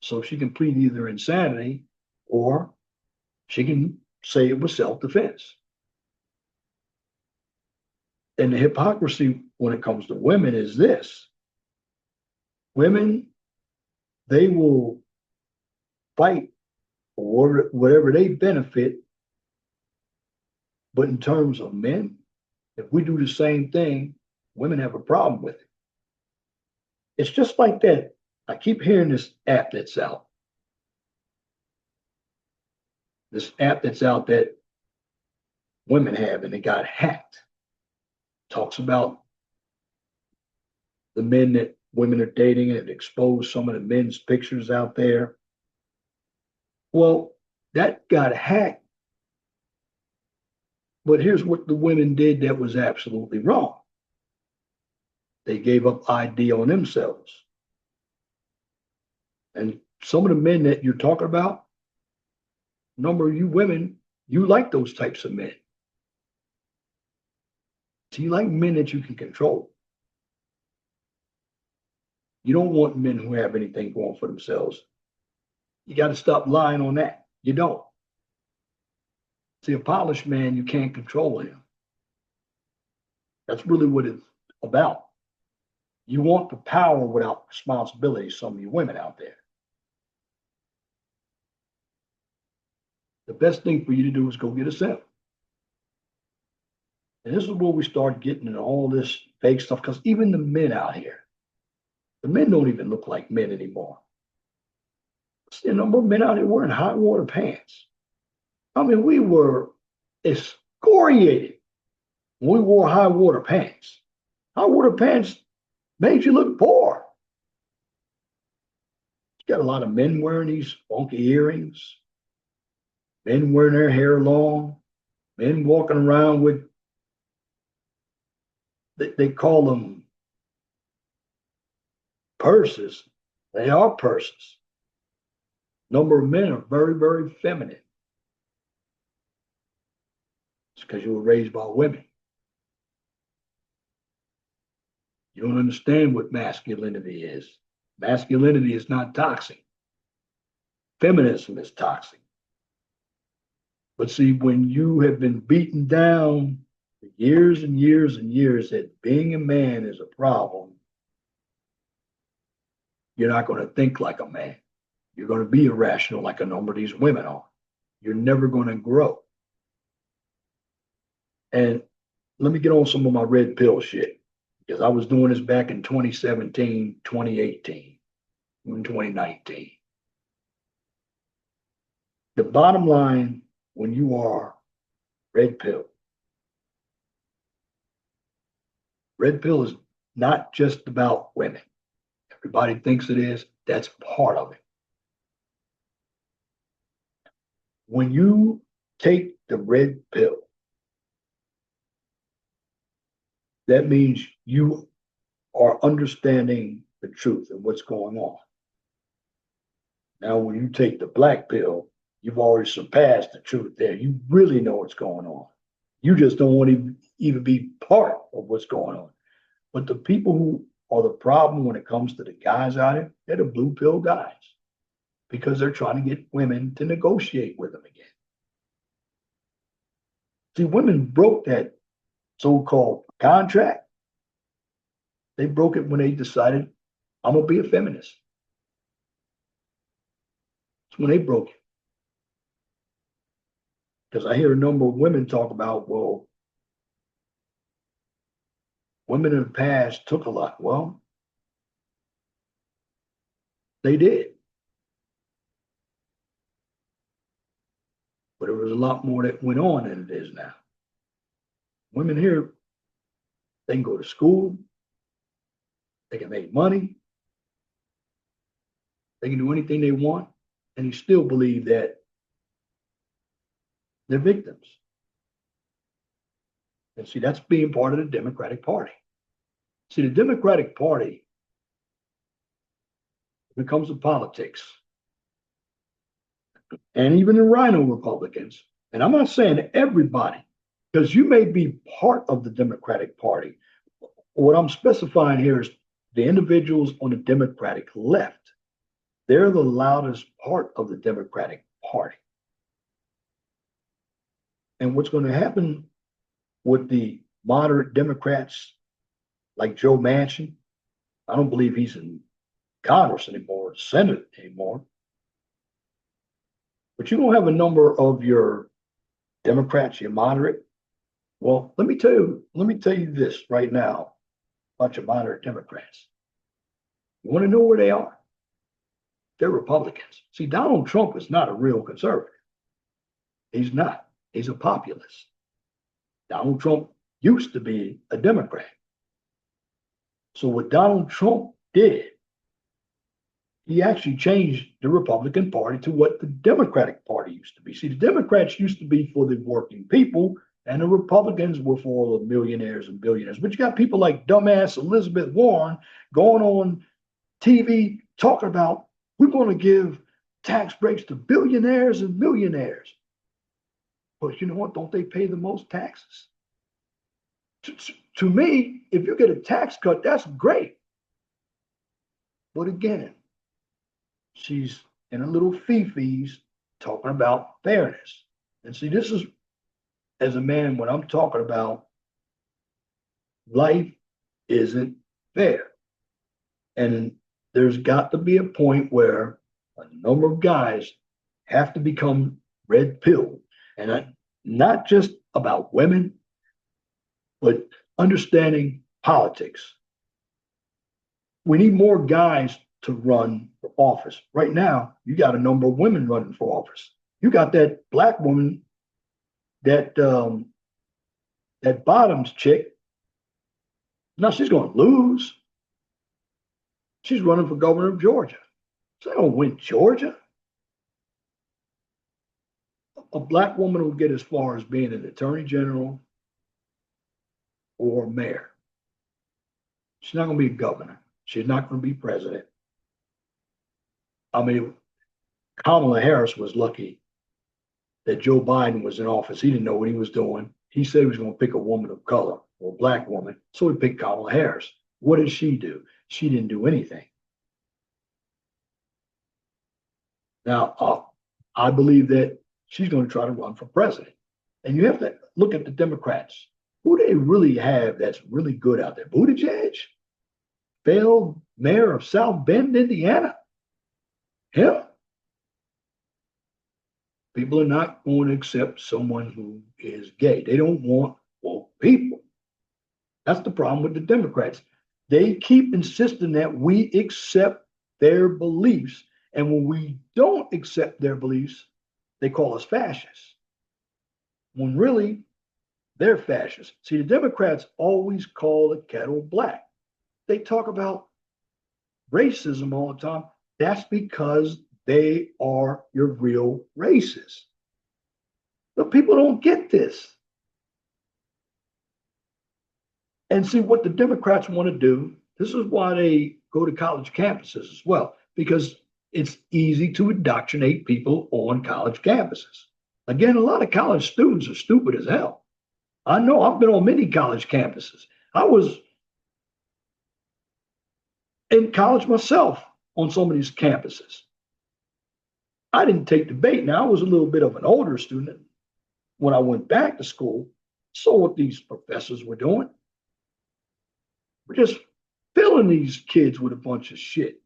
So she can plead either insanity or she can say it was self defense. And the hypocrisy when it comes to women is this: women, they will fight for whatever they benefit. But in terms of men, if we do the same thing, women have a problem with it. It's just like that. I keep hearing this app that's out. This app that's out that women have and it got hacked. Talks about the men that women are dating and it exposed some of the men's pictures out there. Well, that got hacked. But here's what the women did that was absolutely wrong. They gave up ID on themselves. And some of the men that you're talking about, a number of you women, you like those types of men. So you like men that you can control. You don't want men who have anything going for themselves. You got to stop lying on that. You don't. See, a polished man, you can't control him. That's really what it's about. You want the power without responsibility, some of you women out there. The best thing for you to do is go get a simp. And this is where we start getting into all this fake stuff, because even the men out here, the men don't even look like men anymore. See a number of men out here wearing high water pants. I mean, we were excoriated when we wore high water pants. High water pants made you look poor. You got a lot of men wearing these funky earrings, men wearing their hair long, men walking around with, they call them purses. They are purses. Number of men are very, very feminine. It's because you were raised by women. You don't understand what masculinity is. Masculinity is not toxic. Feminism is toxic. But see, when you have been beaten down for years and years and years that being a man is a problem, you're not going to think like a man. You're going to be irrational like a number of these women are. You're never going to grow. And let me get on some of my red pill shit, because I was doing this back in 2017, 2018, even 2019. The bottom line, when you are red pill is not just about women. Everybody thinks it is. That's part of it. When you take the red pill, that means you are understanding the truth and what's going on. Now, when you take the black pill, you've already surpassed the truth there. You really know what's going on. You just don't want to even be part of what's going on. But the people who are the problem when it comes to the guys out there, they're the blue pill guys because they're trying to get women to negotiate with them again. See, women broke that so-called contract. They broke it when they decided, I'm gonna be a feminist. That's when they broke it. Because I hear a number of women talk about, well, women in the past took a lot. Well, they did. But there was a lot more that went on than it is now. Women here, they can go to school, they can make money, they can do anything they want, and you still believe that they're victims. And see, that's being part of the Democratic Party. See, the Democratic Party becomes a politics. And even the rhino Republicans, and I'm not saying everybody, because you may be part of the Democratic Party. What I'm specifying here is the individuals on the Democratic left. They're the loudest part of the Democratic Party. And what's going to happen with the moderate Democrats like Joe Manchin, I don't believe he's in Congress anymore, Senate anymore. But you don't have a number of your Democrats, your moderate. Well, let me tell you this right now, a bunch of moderate Democrats. You want to know where they are? They're Republicans. See, Donald Trump is not a real conservative. He's not. He's a populist. Donald Trump used to be a Democrat. So what Donald Trump did, he actually changed the Republican Party to what the Democratic Party used to be. See, the Democrats used to be for the working people, and the Republicans were for all the millionaires and billionaires. But you got people like dumbass Elizabeth Warren going on TV talking about we're going to give tax breaks to billionaires and millionaires. But you know what? Don't they pay the most taxes? To me, if you get a tax cut, that's great. But again, she's in a little fee-fees talking about fairness. And see, this is, as a man, when I'm talking about life isn't fair. And there's got to be a point where a number of guys have to become red pill. And not just about women, but understanding politics. We need more guys to run for office. Right now, you got a number of women running for office. You got that black woman, that Bottoms chick. Now she's going to lose. She's running for governor of Georgia. So they don't win Georgia. A black woman will get as far as being an attorney general or mayor. She's not going to be a governor. She's not going to be president. I mean, Kamala Harris was lucky that Joe Biden was in office. He didn't know what he was doing. He said he was going to pick a woman of color or a black woman. So he picked Kamala Harris. What did she do? She didn't do anything. Now, I believe that she's going to try to run for president. And you have to look at the Democrats. Who do they really have that's really good out there? Buttigieg, failed mayor of South Bend, Indiana. Him. People are not going to accept someone who is gay. They don't want woke people. That's the problem with the Democrats. They keep insisting that we accept their beliefs. And when we don't accept their beliefs, they call us fascists. When really, they're fascists. See, the Democrats always call the kettle black. they talk about racism all the time. That's because they are your real racists. But people don't get this. And see what the Democrats want to do. This is why they go to college campuses as well, because it's easy to indoctrinate people on college campuses. Again, a lot of college students are stupid as hell. I know I've been on many college campuses. I was in college myself on some of these campuses. I didn't take debate. Now, I was a little bit of an older student when I went back to school, saw what these professors were doing. We're just filling these kids with a bunch of shit.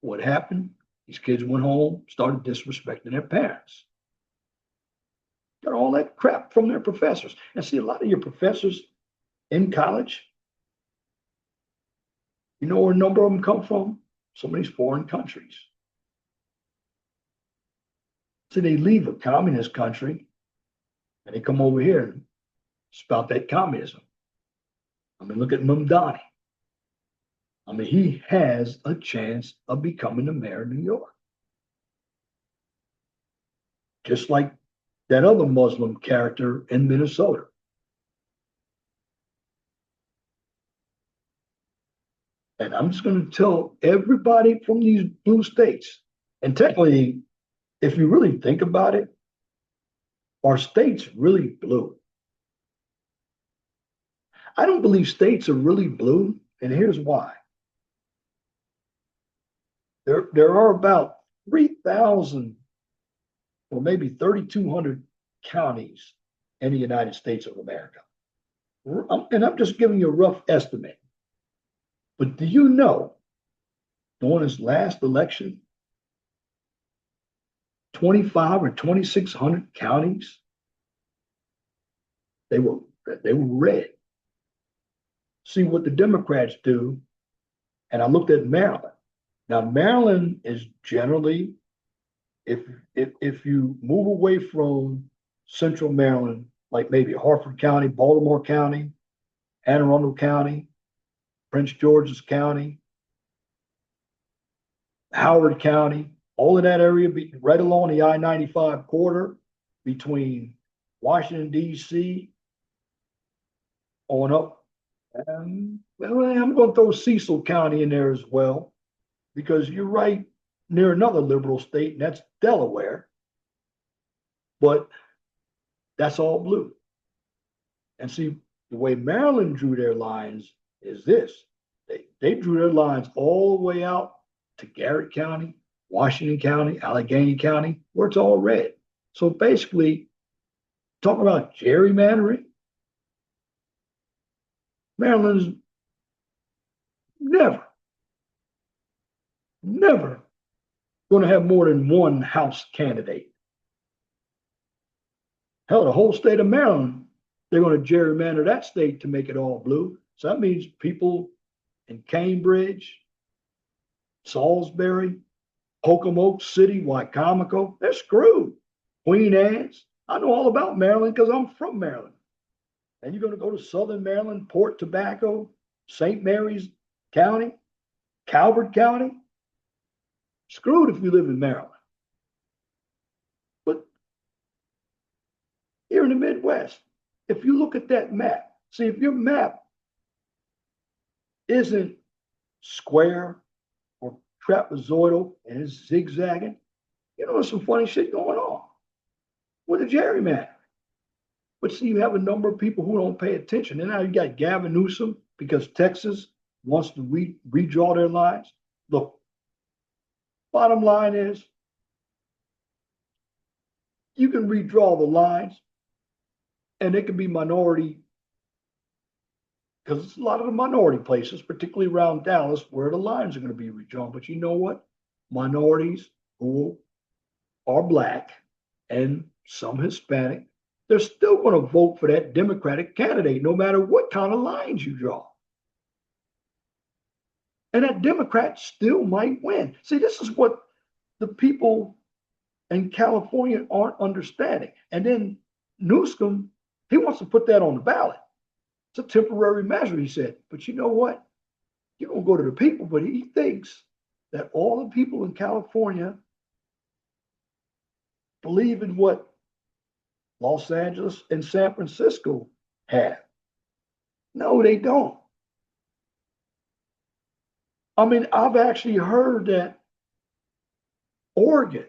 What happened? These kids went home, started disrespecting their parents. Got all that crap from their professors. And see, a lot of your professors in college, you know where a number of them come from? Some of these foreign countries. So they leave a communist country and they come over here and spout that communism. I mean, look at Mamdani. I mean, he has a chance of becoming the mayor of New York. Just like that other Muslim character in Minnesota. And I'm just going to tell everybody from these blue states, and technically, if you really think about it, our state's really blue. I don't believe states are really blue, and here's why. There are about 3,000 or maybe 3,200 counties in the United States of America. And I'm just giving you a rough estimate. But do you know, during this last election, 25 or 2,600 counties, they were red. See what the Democrats do, and I looked at Maryland. Now, Maryland is generally, if you move away from central Maryland, like maybe Harford County, Baltimore County, Anne Arundel County, Prince George's County, Howard County, all of that area, right along the I-95 corridor between Washington, D.C., on up. And well, I'm going to throw Cecil County in there as well, because you're right near another liberal state, and that's Delaware. But that's all blue. And see, the way Maryland drew their lines is this. They drew their lines all the way out to Garrett County, Washington County, Allegheny County, where it's all red. So basically, talking about gerrymandering, Maryland's never going to have more than one House candidate. Hell, the whole state of Maryland, they're going to gerrymander that state to make it all blue. So that means people in Cambridge, Salisbury, Pocomoke City, Wycomico, they're screwed. Queen Anne's. I know all about Maryland because I'm from Maryland. And you're going to go to Southern Maryland, Port Tobacco, St. Mary's County, Calvert County. Screwed if you live in Maryland. But here in the Midwest, if you look at that map, see if your map isn't square or trapezoidal and it's zigzagging, you know, there's some funny shit going on with the gerrymandering. But see, you have a number of people who don't pay attention. And now you got Gavin Newsom because Texas wants to redraw their lines. Look, bottom line is you can redraw the lines and it can be minority, because it's a lot of the minority places, particularly around Dallas, where the lines are going to be redrawn. But you know what? Minorities who are Black and some Hispanic, they're still going to vote for that Democratic candidate, no matter what kind of lines you draw. And that Democrat still might win. See, this is what the people in California aren't understanding. And then Newsom, he wants to put that on the ballot. It's a temporary measure, he said. But you know what? You're going to go to the people, but he thinks that all the people in California believe in what Los Angeles and San Francisco have. No, they don't. I mean, I've actually heard that Oregon,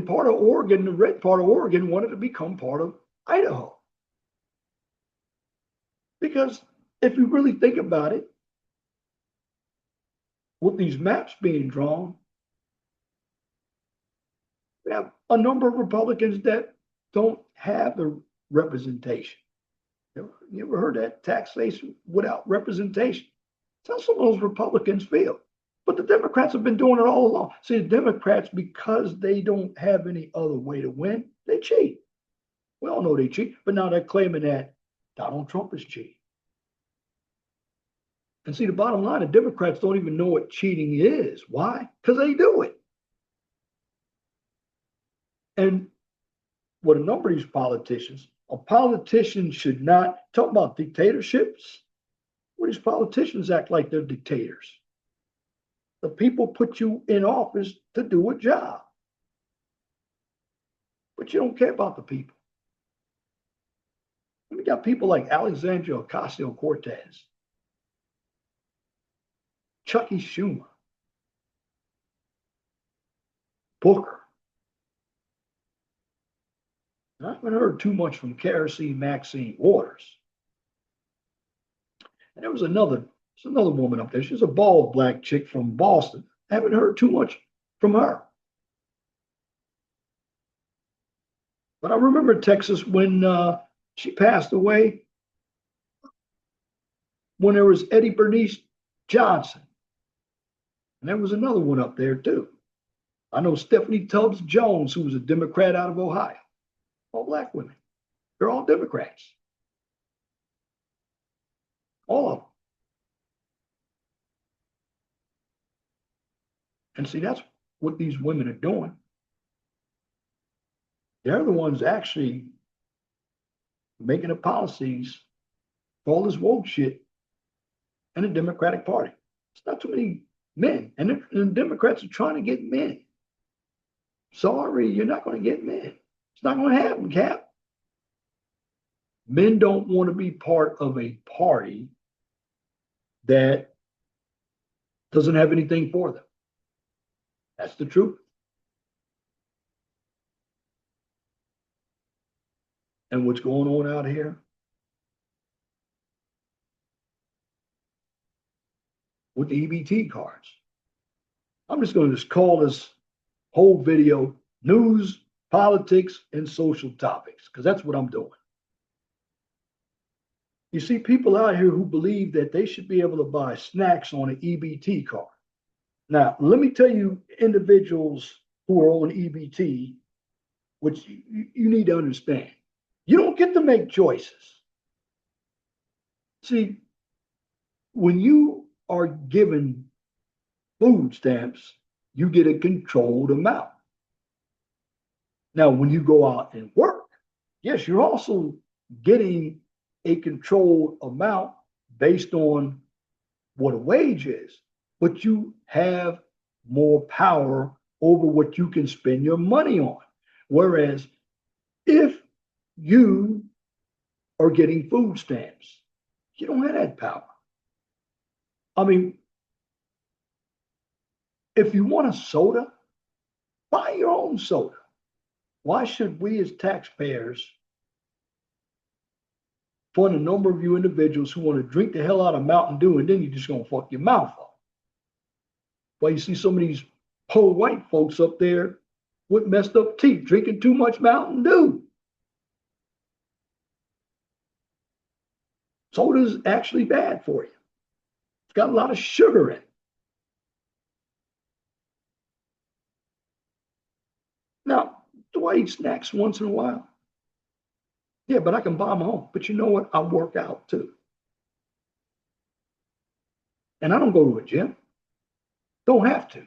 part of Oregon, the red part of Oregon wanted to become part of Idaho. Because if you really think about it, with these maps being drawn, we have a number of Republicans that don't have the representation. You ever heard that taxation without representation? That's how some of those Republicans feel. But the Democrats have been doing it all along. See, the Democrats, because they don't have any other way to win, they cheat. We all know they cheat, but now they're claiming that Donald Trump is cheating. And see, the bottom line, the Democrats don't even know what cheating is. Why? Because they do it. And with a number of these politicians, a politician should not talk about dictatorships. Well, these politicians act like they're dictators. The people put you in office to do a job, but you don't care about the people. We got people like Alexandria Ocasio-Cortez, Chucky Schumer, Booker. And I haven't heard too much from Kerosene Maxine Waters. And there's another woman up there. She's a bald black chick from Boston. I haven't heard too much from her. But I remember Texas when she passed away, when there was Eddie Bernice Johnson. And there was another one up there too. I know Stephanie Tubbs Jones, who was a Democrat out of Ohio. All black women. They're all Democrats. All of them. And see, that's what these women are doing. They're the ones actually making the policies for all this woke shit in the Democratic Party. It's not too many men. And the Democrats are trying to get men. Sorry, you're not going to get men. It's not going to happen, Cap. Men don't want to be part of a party that doesn't have anything for them. That's the truth. And what's going on out here with the EBT cards. I'm just going to just call this whole video news, politics, and social topics, because that's what I'm doing. You see people out here who believe that they should be able to buy snacks on an EBT card. Now, let me tell you, individuals who are on EBT, which you need to understand, you don't get to make choices. See, when you are given food stamps, you get a controlled amount. Now, when you go out and work, yes, you're also getting a controlled amount based on what a wage is, but you have more power over what you can spend your money on. Whereas if you are getting food stamps, you don't have that power. I mean, if you want a soda, buy your own soda. Why should we as taxpayers fund a number of you individuals who want to drink the hell out of Mountain Dew and then you're just going to fuck your mouth up? Well, you see some of these poor white folks up there with messed up teeth drinking too much Mountain Dew. Soda is actually bad for you. It's got a lot of sugar in it. Now, do I eat snacks once in a while? Yeah, but I can buy them home. But you know what? I work out too. And I don't go to a gym. Don't have to.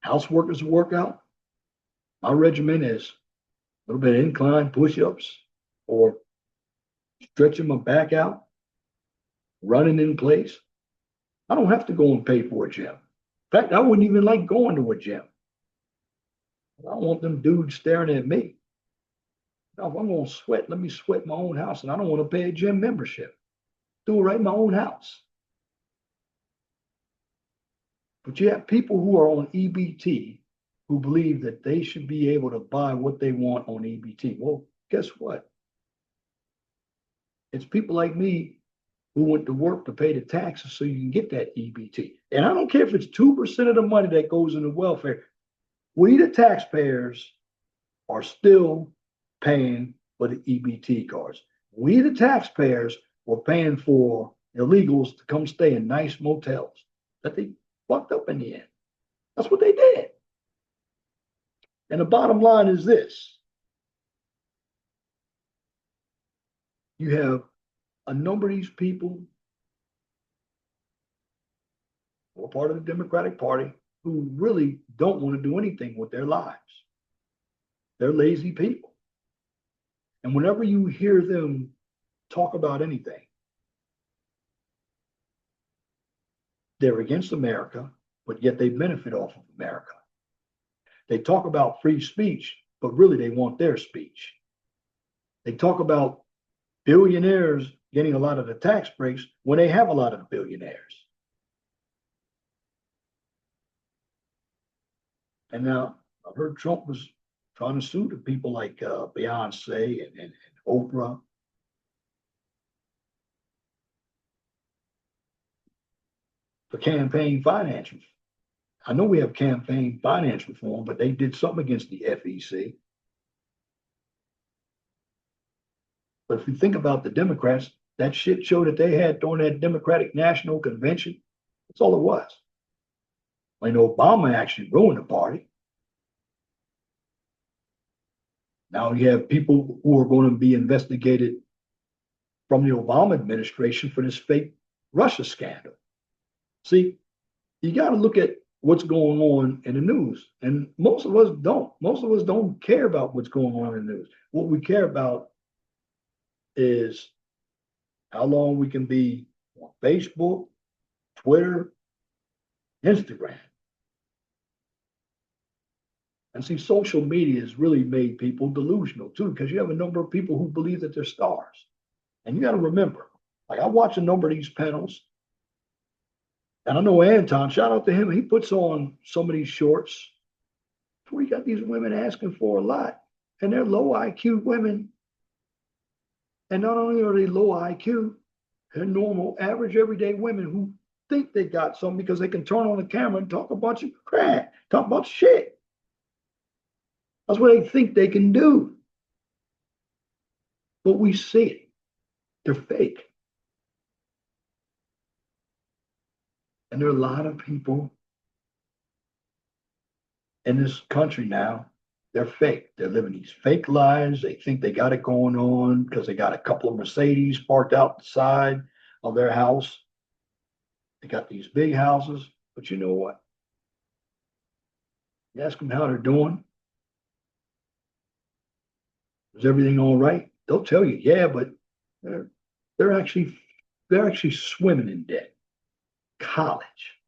Housework is a workout. My regimen is little bit of incline push-ups, or stretching my back out, running in place. I don't have to go and pay for a gym. In fact, I wouldn't even like going to a gym. I don't want them dudes staring at me. Now, if I'm going to sweat, let me sweat in my own house, and I don't want to pay a gym membership. Do it right in my own house. But you have people who are on EBT who believe that they should be able to buy what they want on EBT. Well, guess what? It's people like me who went to work to pay the taxes so you can get that EBT. And I don't care if it's 2% of the money that goes into welfare. We, the taxpayers, are still paying for the EBT cards. We, the taxpayers, were paying for illegals to come stay in nice motels that they fucked up in the end. That's what they did. And the bottom line is this. You have a number of these people who are part of the Democratic Party who really don't want to do anything with their lives. They're lazy people. And whenever you hear them talk about anything, they're against America, but yet they benefit off of America. They talk about free speech, but really they want their speech. They talk about billionaires getting a lot of the tax breaks when they have a lot of billionaires. And now I heard Trump was trying to sue the people like Beyonce and Oprah. For campaign finance. I know we have campaign finance reform, but they did something against the FEC. But if you think about the Democrats, that shit show that they had during that Democratic National Convention, that's all it was. I know Obama actually ruined the party. Now you have people who are going to be investigated from the Obama administration for this fake Russia scandal. See, you got to look at what's going on in the news. And most of us don't. Most of us don't care about what's going on in the news. What we care about is how long we can be on Facebook, Twitter, Instagram. And see, social media has really made people delusional too, because you have a number of people who believe that they're stars. And you got to remember, like I watch a number of these panels, and I know Anton, shout out to him, he puts on some of these shorts where you got these women asking for a lot, and they're low IQ women. And not only are they low IQ, they're normal, average, everyday women who think they got something because they can turn on the camera and talk a bunch of crap, talk about shit. That's what they think they can do. But we see it. They're fake. And there are a lot of people in this country now, they're fake. They're living these fake lives. They think they got it going on because they got a couple of Mercedes parked out the side of their house. They got these big houses. But you know what? You ask them how they're doing. Is everything all right? They'll tell you, yeah, but they're, they're actually they're actually swimming in debt. College.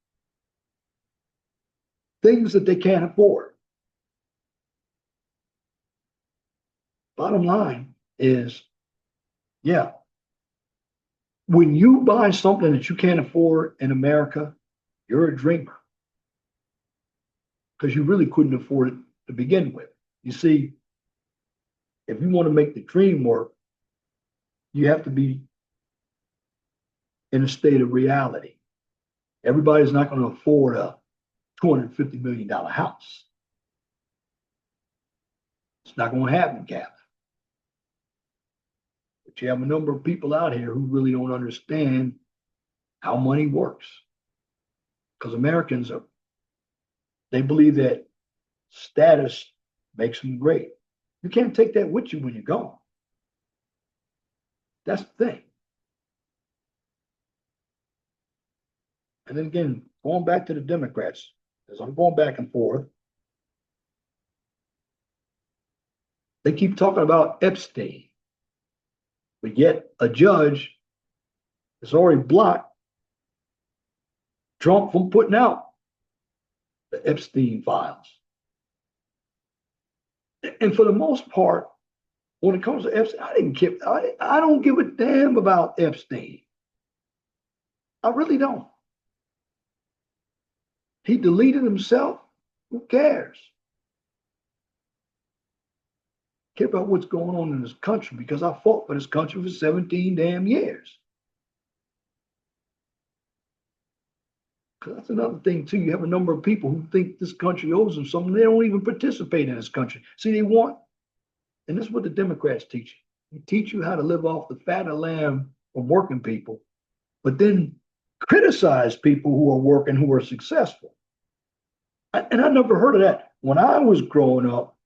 Things that they can't afford. Bottom line is, yeah, when you buy something that you can't afford in America, you're a dreamer because you really couldn't afford it to begin with. You see, if you want to make the dream work, you have to be in a state of reality. Everybody's not going to afford a $250 million house. It's not going to happen, Captain. But you have a number of people out here who really don't understand how money works. Because Americans are, they believe that status makes them great. You can't take that with you when you're gone. That's the thing. And then again, going back to the Democrats, as I'm going back and forth, They keep talking about Epstein, but yet a judge has already blocked Trump from putting out the Epstein files. And for the most part, when it comes to Epstein, I didn't care. I don't give a damn about Epstein. I really don't. He deleted himself. Who cares? I care about what's going on in this country because I fought for this country for 17 damn years. That's another thing too. You have a number of people who think this country owes them something. They don't even participate in this country. See, they want, and this is what the Democrats teach you. They teach you how to live off the fat of the land from working people, but then criticize people who are working, who are successful. And I never heard of that. When I was growing up,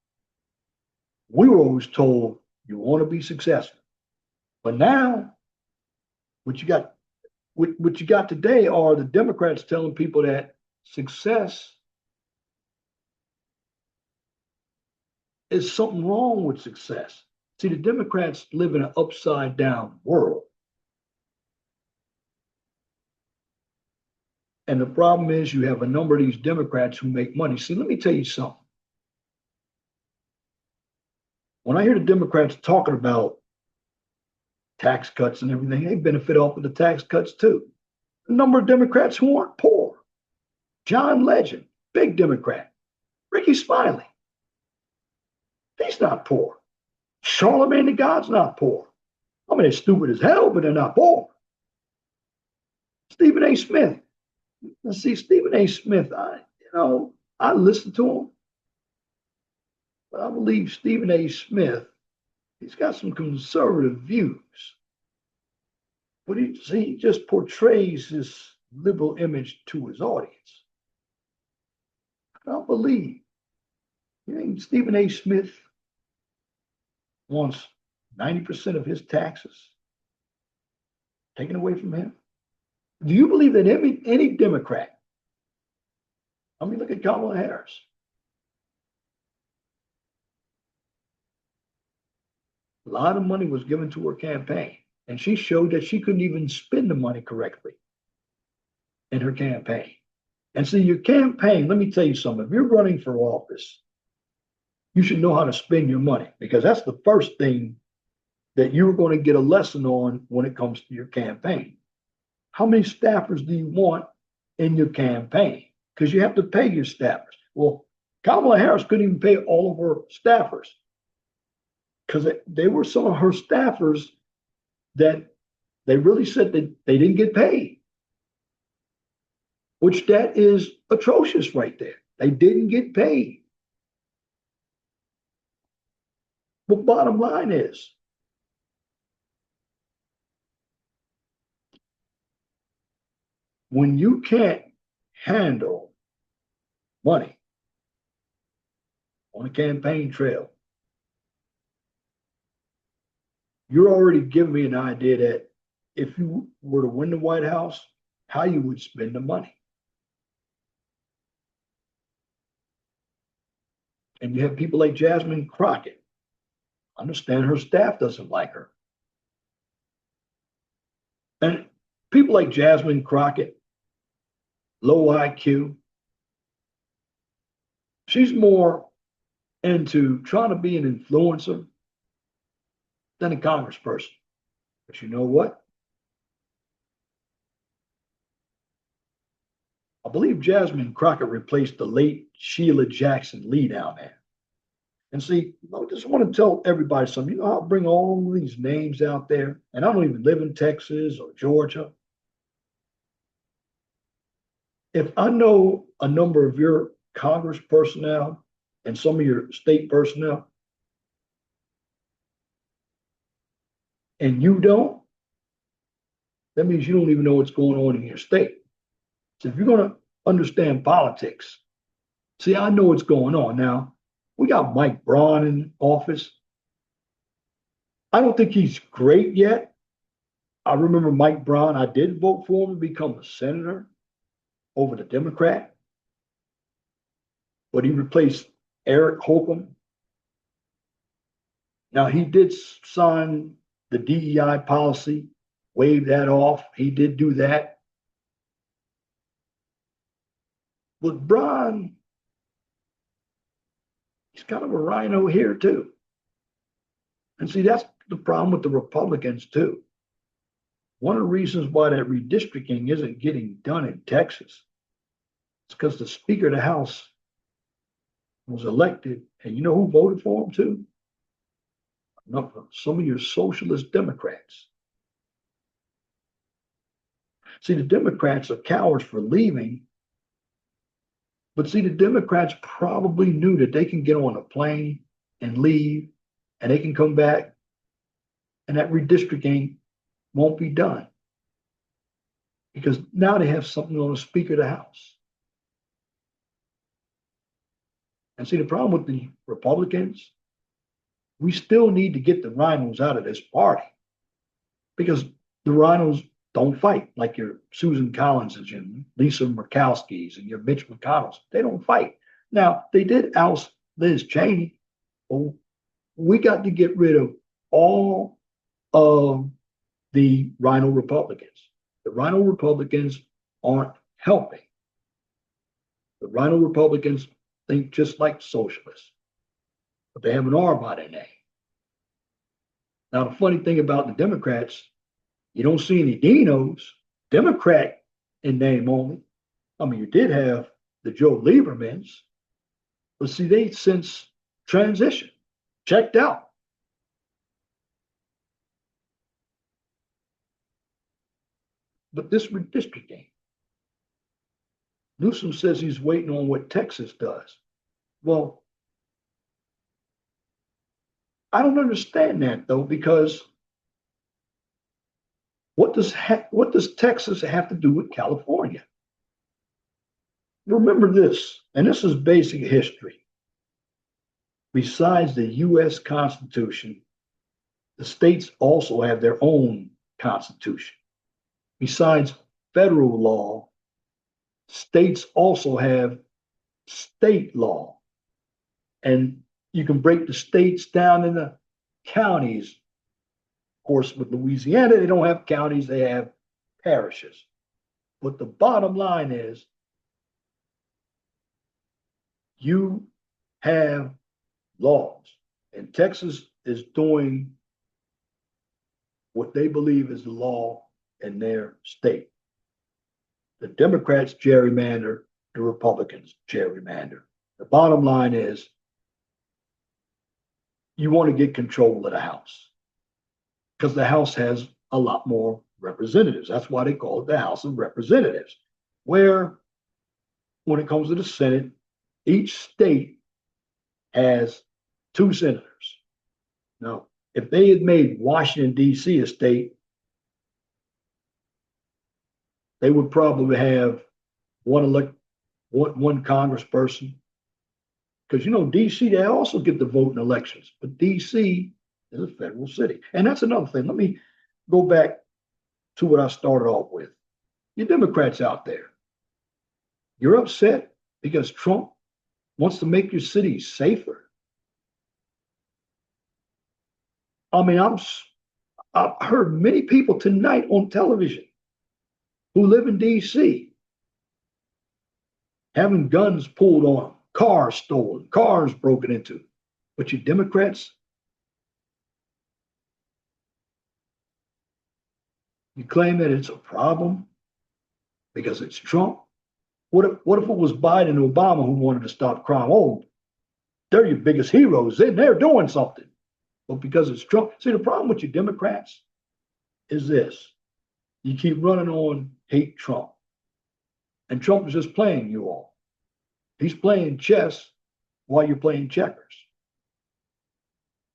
we were always told you want to be successful. But now, what you got, what you got today are the Democrats telling people that success is something wrong with success. See, the Democrats live in an upside down world. And the problem is you have a number of these Democrats who make money. See, let me tell you something. When I hear the Democrats talking about tax cuts and everything, they benefit off of the tax cuts too. A number of Democrats who aren't poor. John Legend, big Democrat. Ricky Smiley, he's not poor. Charlemagne the God's not poor. I mean, they're stupid as hell, but they're not poor. Stephen A. Smith. Let's see, Stephen A. Smith, I listen to him, but I believe Stephen A. Smith, he's got some conservative views. But he just portrays this liberal image to his audience. I don't believe. You think Stephen A. Smith wants 90% of his taxes taken away from him? Do you believe that any Democrat, I mean, look at Kamala Harris. A lot of money was given to her campaign, and she showed that she couldn't even spend the money correctly in her campaign. And see, your campaign, let me tell you something. If you're running for office, you should know how to spend your money because that's the first thing that you're going to get a lesson on when it comes to your campaign. How many staffers do you want in your campaign? Because you have to pay your staffers. Well, Kamala Harris couldn't even pay all of her staffers because they were some of her staffers that they really said that they didn't get paid, which that is atrocious right there. They didn't get paid. But bottom line is, when you can't handle money on a campaign trail, you're already giving me an idea that if you were to win the White House, how you would spend the money. And you have people like Jasmine Crockett. I understand her staff doesn't like her. And people like Jasmine Crockett, low IQ, she's more into trying to be an influencer than a congressperson. But you know what? I believe Jasmine Crockett replaced the late Sheila Jackson Lee down there. And see, I just want to tell everybody something. You know, I'll bring all these names out there, and I don't even live in Texas or Georgia. If I know a number of your Congress personnel and some of your state personnel, and you don't, that means you don't even know what's going on in your state. So if you're going to understand politics, see, I know what's going on. Now, we got Mike Braun in office. I don't think he's great yet. I remember Mike Braun, I did vote for him to become a senator over the Democrat, but he replaced Eric Holcomb. Now, he did sign the DEI policy, wave that off. He did do that. But Brian, he's kind of a rhino here, too. And see, that's the problem with the Republicans, too. One of the reasons why that redistricting isn't getting done in Texas is because the Speaker of the House was elected, and you know who voted for him, too? Some of your socialist Democrats. See, the Democrats are cowards for leaving, but see, the Democrats probably knew that they can get on a plane and leave, and they can come back, and that redistricting won't be done because now they have something on the Speaker of the House. And see, the problem with the Republicans, we still need to get the rhinos out of this party because the rhinos don't fight like your Susan Collinses and Lisa Murkowski's and your Mitch McConnell's. They don't fight. Now, they did oust Liz Cheney. But we got to get rid of all of the rhino Republicans. The rhino Republicans aren't helping. The rhino Republicans think just like socialists, but they have an R by their name. Now, the funny thing about the Democrats, you don't see any Dinos, Democrat in name only. I mean, you did have the Joe Liebermans, but see, they since transition, checked out. But this redistricting, Newsom says he's waiting on what Texas does. Well, I don't understand that though, because what does Texas have to do with California? Remember this, and this is basic history. Besides the U.S. Constitution, the states also have their own constitution. Besides federal law, states also have state law. And you can break the states down into counties. Of course, with Louisiana, they don't have counties, they have parishes. But the bottom line is you have laws, and Texas is doing what they believe is the law in their state. The Democrats gerrymander, the Republicans gerrymander. The bottom line is you want to get control of the House because the House has a lot more representatives. That's why they call it the House of Representatives, where when it comes to the Senate, each state has 2 senators. Now, if they had made Washington, D.C. a state, they would probably have one congressperson. Because, you know, D.C., they also get to vote in elections, but D.C. is a federal city. And that's another thing. Let me go back to what I started off with. You Democrats out there, you're upset because Trump wants to make your city safer. I mean, I've heard many people tonight on television who live in D.C. having guns pulled on them, cars stolen, cars broken into. But you Democrats, you claim that it's a problem because it's Trump. What if it was Biden and Obama who wanted to stop crime? Oh, they're your biggest heroes. They're doing something. But because it's Trump. See, the problem with you Democrats is this. You keep running on hate Trump. And Trump is just playing you all. He's playing chess while you're playing checkers.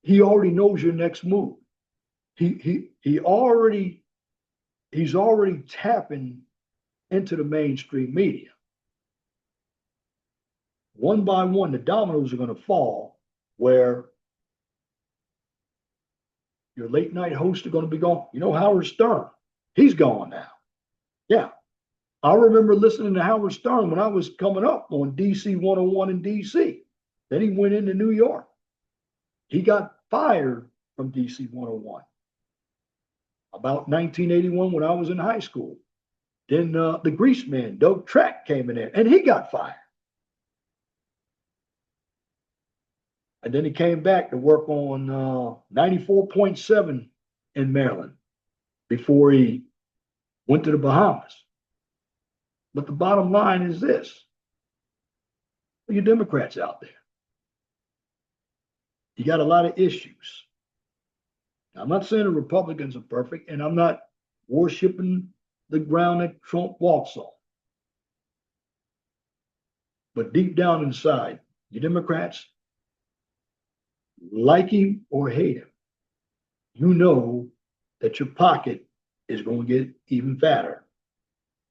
He already knows your next move. He's already tapping into the mainstream media. One by one, the dominoes are going to fall where your late night hosts are going to be gone. You know, Howard Stern, he's gone now. Yeah. I remember listening to Howard Stern when I was coming up on DC 101 in DC. Then he went into New York. He got fired from DC 101. About 1981, when I was in high school, then the grease man, Doug Track, came in there and he got fired. And then he came back to work on 94.7 in Maryland before he went to the Bahamas. But the bottom line is this: you Democrats out there, you got a lot of issues. I'm not saying the Republicans are perfect, and I'm not worshiping the ground that Trump walks on. But deep down inside, you Democrats, like him or hate him, you know that your pocket is going to get even fatter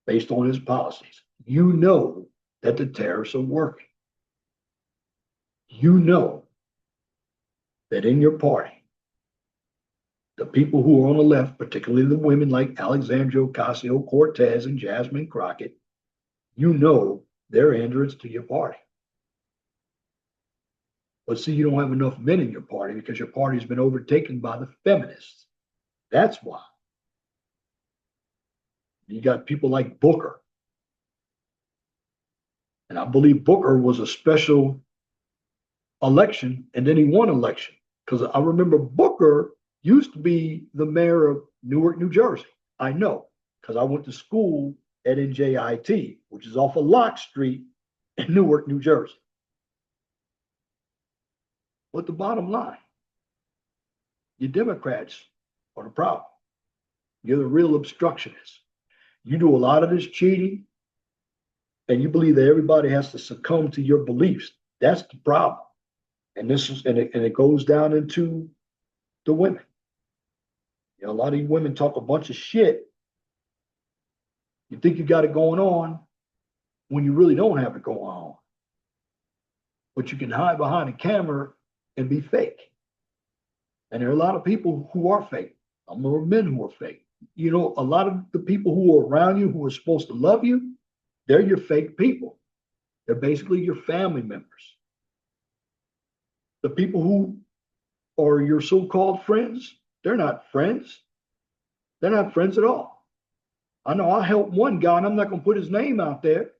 based on his policies. You know that the tariffs are working. You know that in your party, the people who are on the left, particularly the women like Alexandria Ocasio-Cortez and Jasmine Crockett, you know they're hindrance to your party. But see, you don't have enough men in your party because your party's been overtaken by the feminists. That's why. You got people like Booker. And I believe Booker was a special election, and then he won election. Because I remember Booker used to be the mayor of Newark, New Jersey. I know, because I went to school at NJIT, which is off of Locke Street in Newark, New Jersey. But the bottom line, you Democrats are the problem. You're the real obstructionists. You do a lot of this cheating, and you believe that everybody has to succumb to your beliefs. That's the problem. And it goes down into the women. You know, a lot of you women talk a bunch of shit. You think you got it going on when you really don't have it going on. But you can hide behind a camera and be fake. And there are a lot of people who are fake. There are men who are fake. You know, a lot of the people who are around you who are supposed to love you, they're your fake people. They're basically your family members. The people who are your so-called friends, they're not friends. They're not friends at all. I know I helped one guy, and I'm not going to put his name out there.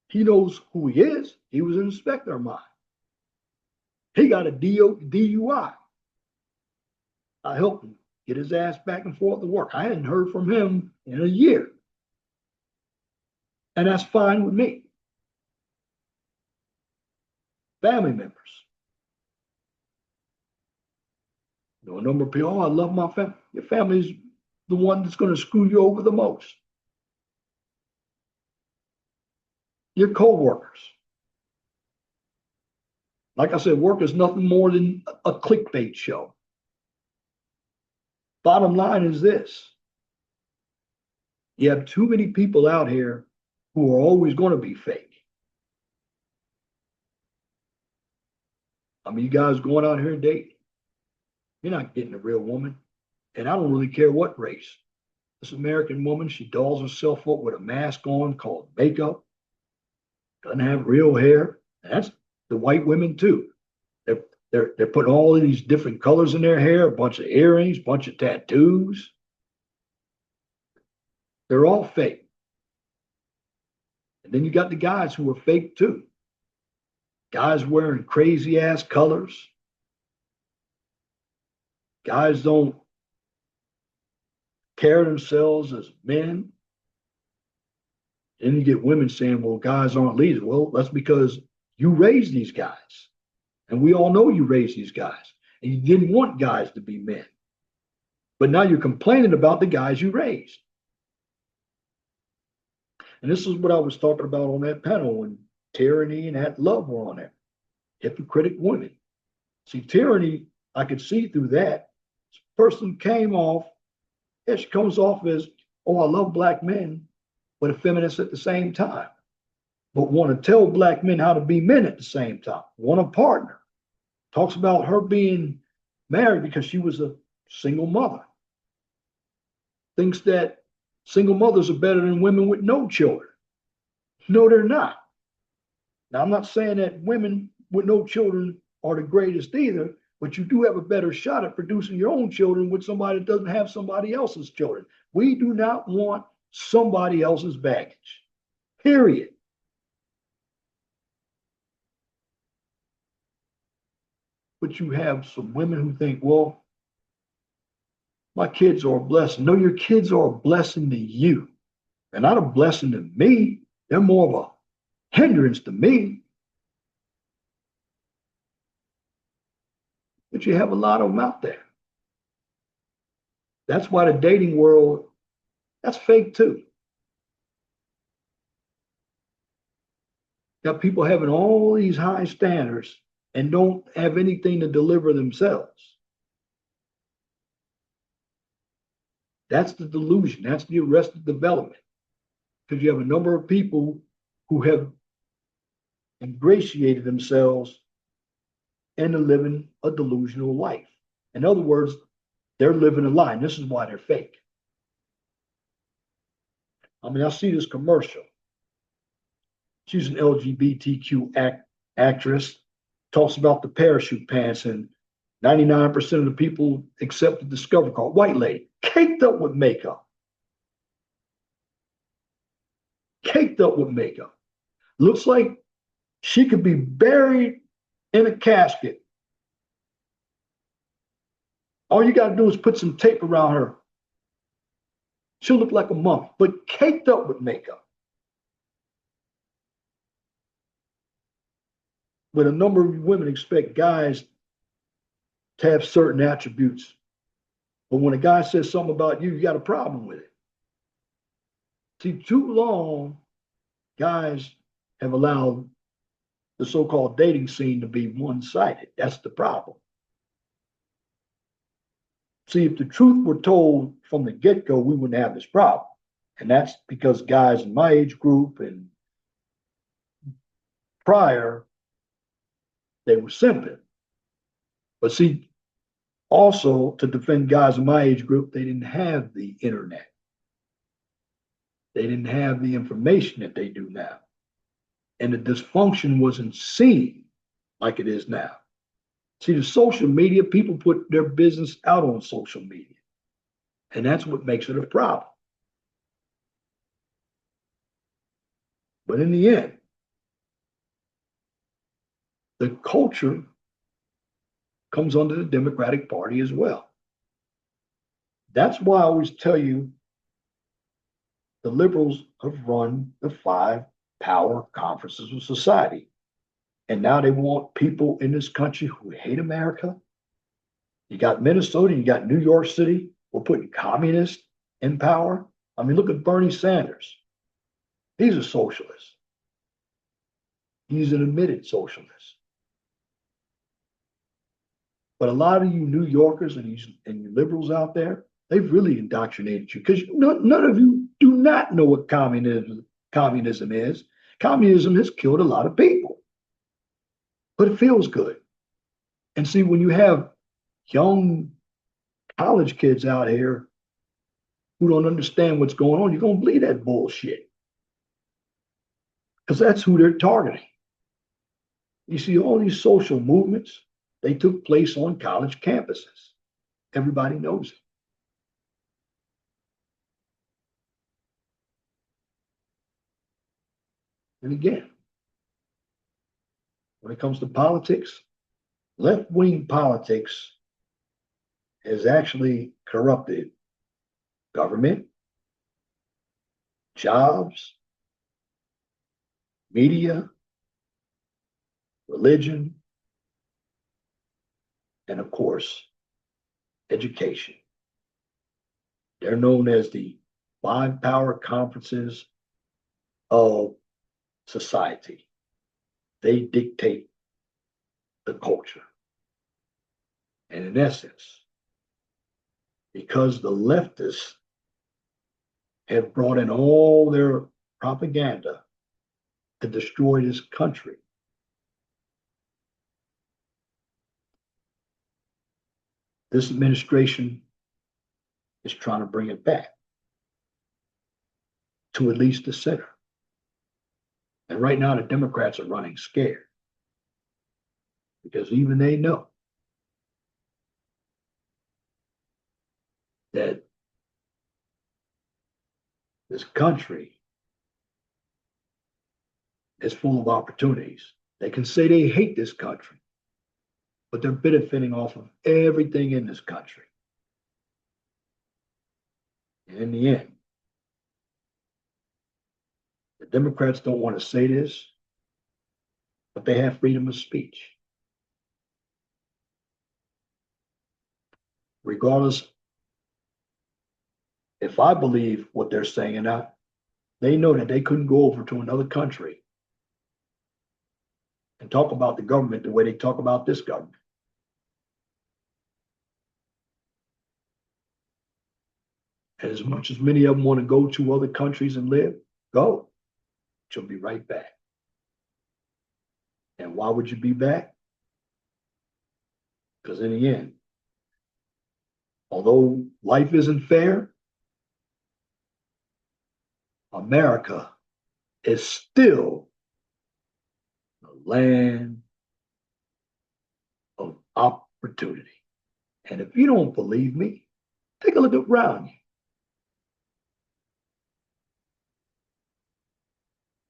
He knows who he is. He was an inspector of mine. He got a DUI. I helped him get his ass back and forth to work. I hadn't heard from him in a year. And that's fine with me. Family members. You know, a number of people, oh, I love my family. Your family is the one that's going to screw you over the most. Your co-workers. Like I said, work is nothing more than a clickbait show. Bottom line is this. You have too many people out here who are always going to be fake. I mean, you guys going out here and dating. You're not getting a real woman. And I don't really care what race. This American woman, she dolls herself up with a mask on called makeup. Doesn't have real hair. And that's the white women too. They're putting all of these different colors in their hair, a bunch of earrings, a bunch of tattoos. They're all fake. And then you got the guys who are fake too. Guys wearing crazy ass colors. Guys don't carry themselves as men. Then you get women saying, well, guys aren't leaders. Well, that's because you raised these guys. And we all know you raised these guys. And you didn't want guys to be men. But now you're complaining about the guys you raised. And this is what I was talking about on that panel when Tyranny and that Love were on there. Hypocritic women. See, Tyranny, I could see through that. This person came off, yeah, she comes off as, oh, I love black men, but a feminist at the same time. But want to tell black men how to be men at the same time. Want a partner. Talks about her being married because she was a single mother. Thinks that single mothers are better than women with no children. No, they're not. Now, I'm not saying that women with no children are the greatest either, but you do have a better shot at producing your own children with somebody that doesn't have somebody else's children. We do not want somebody else's baggage, period. But you have some women who think, well, my kids are a blessing. No, your kids are a blessing to you. They're not a blessing to me. They're more of a hindrance to me. But you have a lot of them out there. That's why the dating world, that's fake too. Got people having all these high standards and don't have anything to deliver themselves. That's the delusion. That's the arrested development. Because you have a number of people who have ingratiated themselves into living a delusional life. In other words, they're living a lie. And this is why they're fake. I mean, I see this commercial. She's an LGBTQ actress, talks about the parachute pants, and 99% of the people accept the Discovery Card. White lady, caked up with makeup. Caked up with makeup. Looks like she could be buried in a casket. All you got to do is put some tape around her. She'll look like a mummy, but caked up with makeup. But a number of women expect guys to have certain attributes. But when a guy says something about you, you got a problem with it. See, too long, guys have allowed the so-called dating scene to be one-sided. That's the problem. See, if the truth were told from the get-go, we wouldn't have this problem. And that's because guys in my age group and prior, they were simping. But see, also to defend guys in my age group, they didn't have the internet. They didn't have the information that they do now. And the dysfunction wasn't seen like it is now. See, the social media, people put their business out on social media. And that's what makes it a problem. But in the end, the culture comes under the Democratic Party as well. That's why I always tell you the liberals have run the 5 power conferences of society. And now they want people in this country who hate America. You got Minnesota, you got New York City. We're putting communists in power. I mean, look at Bernie Sanders. He's a socialist. He's an admitted socialist. But a lot of you New Yorkers and you liberals out there, they've really indoctrinated you because none of you do not know what communism is. Communism has killed a lot of people, but it feels good. And see, when you have young college kids out here who don't understand what's going on, you're going to believe that bullshit because that's who they're targeting. You see, all these social movements, they took place on college campuses. Everybody knows it. And again, when it comes to politics, left-wing politics has actually corrupted government, jobs, media, religion, and of course, education. They're known as the 5 power conferences of society. They dictate the culture. And in essence, because the leftists have brought in all their propaganda to destroy this country, this administration is trying to bring it back to at least the center. And right now, the Democrats are running scared because even they know that this country is full of opportunities. They can say they hate this country, but they're benefiting off of everything in this country. And in the end, the Democrats don't want to say this, but they have freedom of speech. Regardless, if I believe what they're saying or not, they know that they couldn't go over to another country and talk about the government the way they talk about this government. And as much as many of them want to go to other countries and live, go. You'll be right back. And why would you be back? Because in the end, although life isn't fair, America is still the land of opportunity. And if you don't believe me, take a look around you.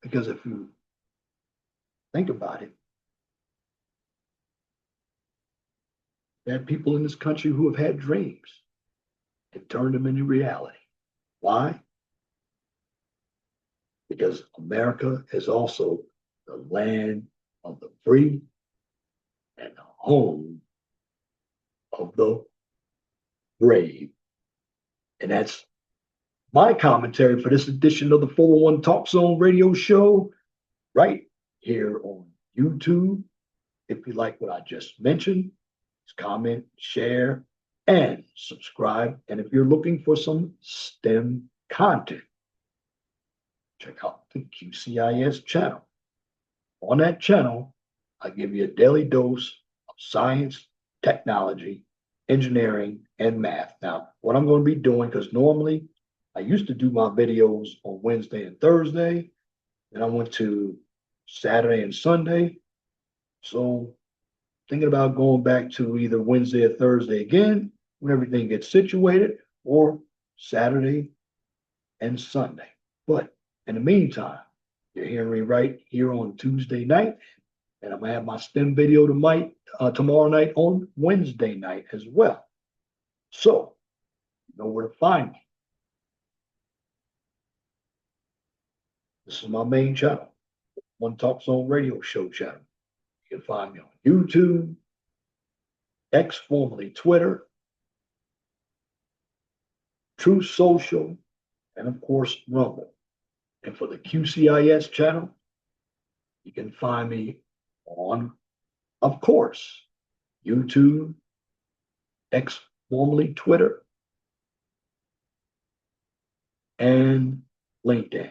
Because if you think about it, there are people in this country who have had dreams and turned them into reality. Why? Because America is also the land of the free and the home of the brave. And that's my commentary for this edition of the 401 Talk Zone radio show right here on YouTube. If you like what I just mentioned, comment, share, and subscribe. And if you're looking for some STEM content, check out the QCIS channel. On that channel, I give you a daily dose of science, technology, engineering, and math. Now, what I'm going to be doing, because normally I used to do my videos on Wednesday and Thursday, and I went to Saturday and Sunday. So thinking about going back to either Wednesday or Thursday again when everything gets situated, or Saturday and Sunday. But in the meantime, you're hearing me right here on Tuesday night, and I'm gonna have my STEM video tomorrow night on Wednesday night as well. So you know where to find me. This is my main channel, One Talk Zone Radio Show channel. You can find me on YouTube, X, formerly Twitter, True Social, and of course, Rumble. And for the QCIS channel, you can find me on, of course, YouTube, X, formerly Twitter, and LinkedIn.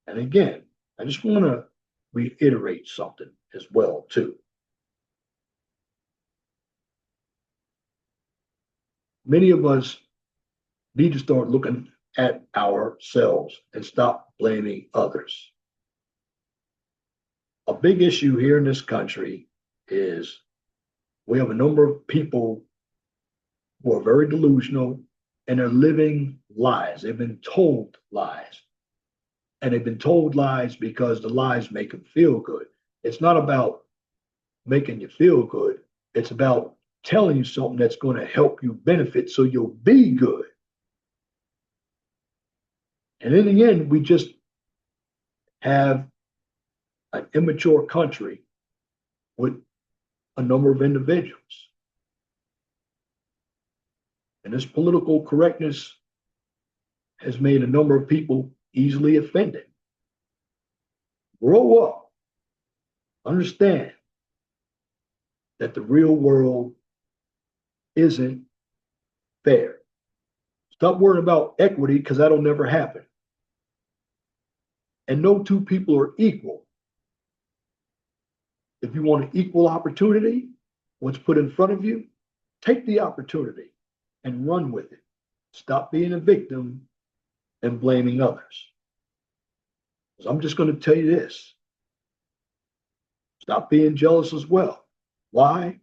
And again, I just want to reiterate something as well, too. Many of us need to start looking at ourselves and stop blaming others. A big issue here in this country is we have a number of people who are very delusional and are living lies. They've been told lies. And they've been told lies because the lies make them feel good. It's not about making you feel good. It's about telling you something that's going to help you benefit so you'll be good. And in the end, we just have an immature country with a number of individuals. And this political correctness has made a number of people easily offended. Grow up. Understand that the real world isn't fair. Stop worrying about equity, because that'll never happen. And no two people are equal. If you want an equal opportunity, what's put in front of you, take the opportunity and run with it. Stop being a victim and blaming others. So I'm just going to tell you this. Stop being jealous as well. Why?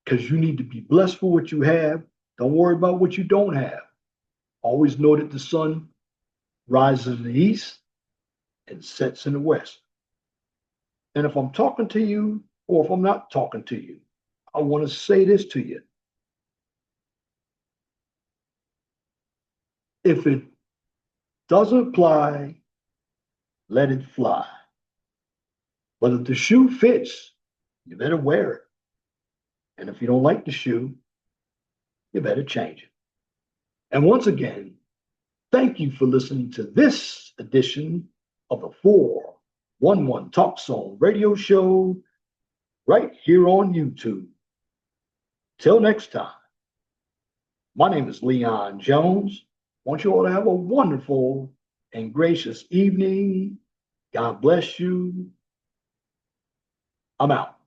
Because you need to be blessed for what you have. Don't worry about what you don't have. Always know that the sun rises in the east and sets in the west. And if I'm talking to you, or if I'm not talking to you, I want to say this to you. If it doesn't apply, let it fly. But if the shoe fits, you better wear it. And if you don't like the shoe, you better change it. And once again, thank you for listening to this edition of the 411 Talk Song Radio Show right here on YouTube. Till next time, my name is Leon Jones. I want you all to have a wonderful and gracious evening. God bless you. I'm out.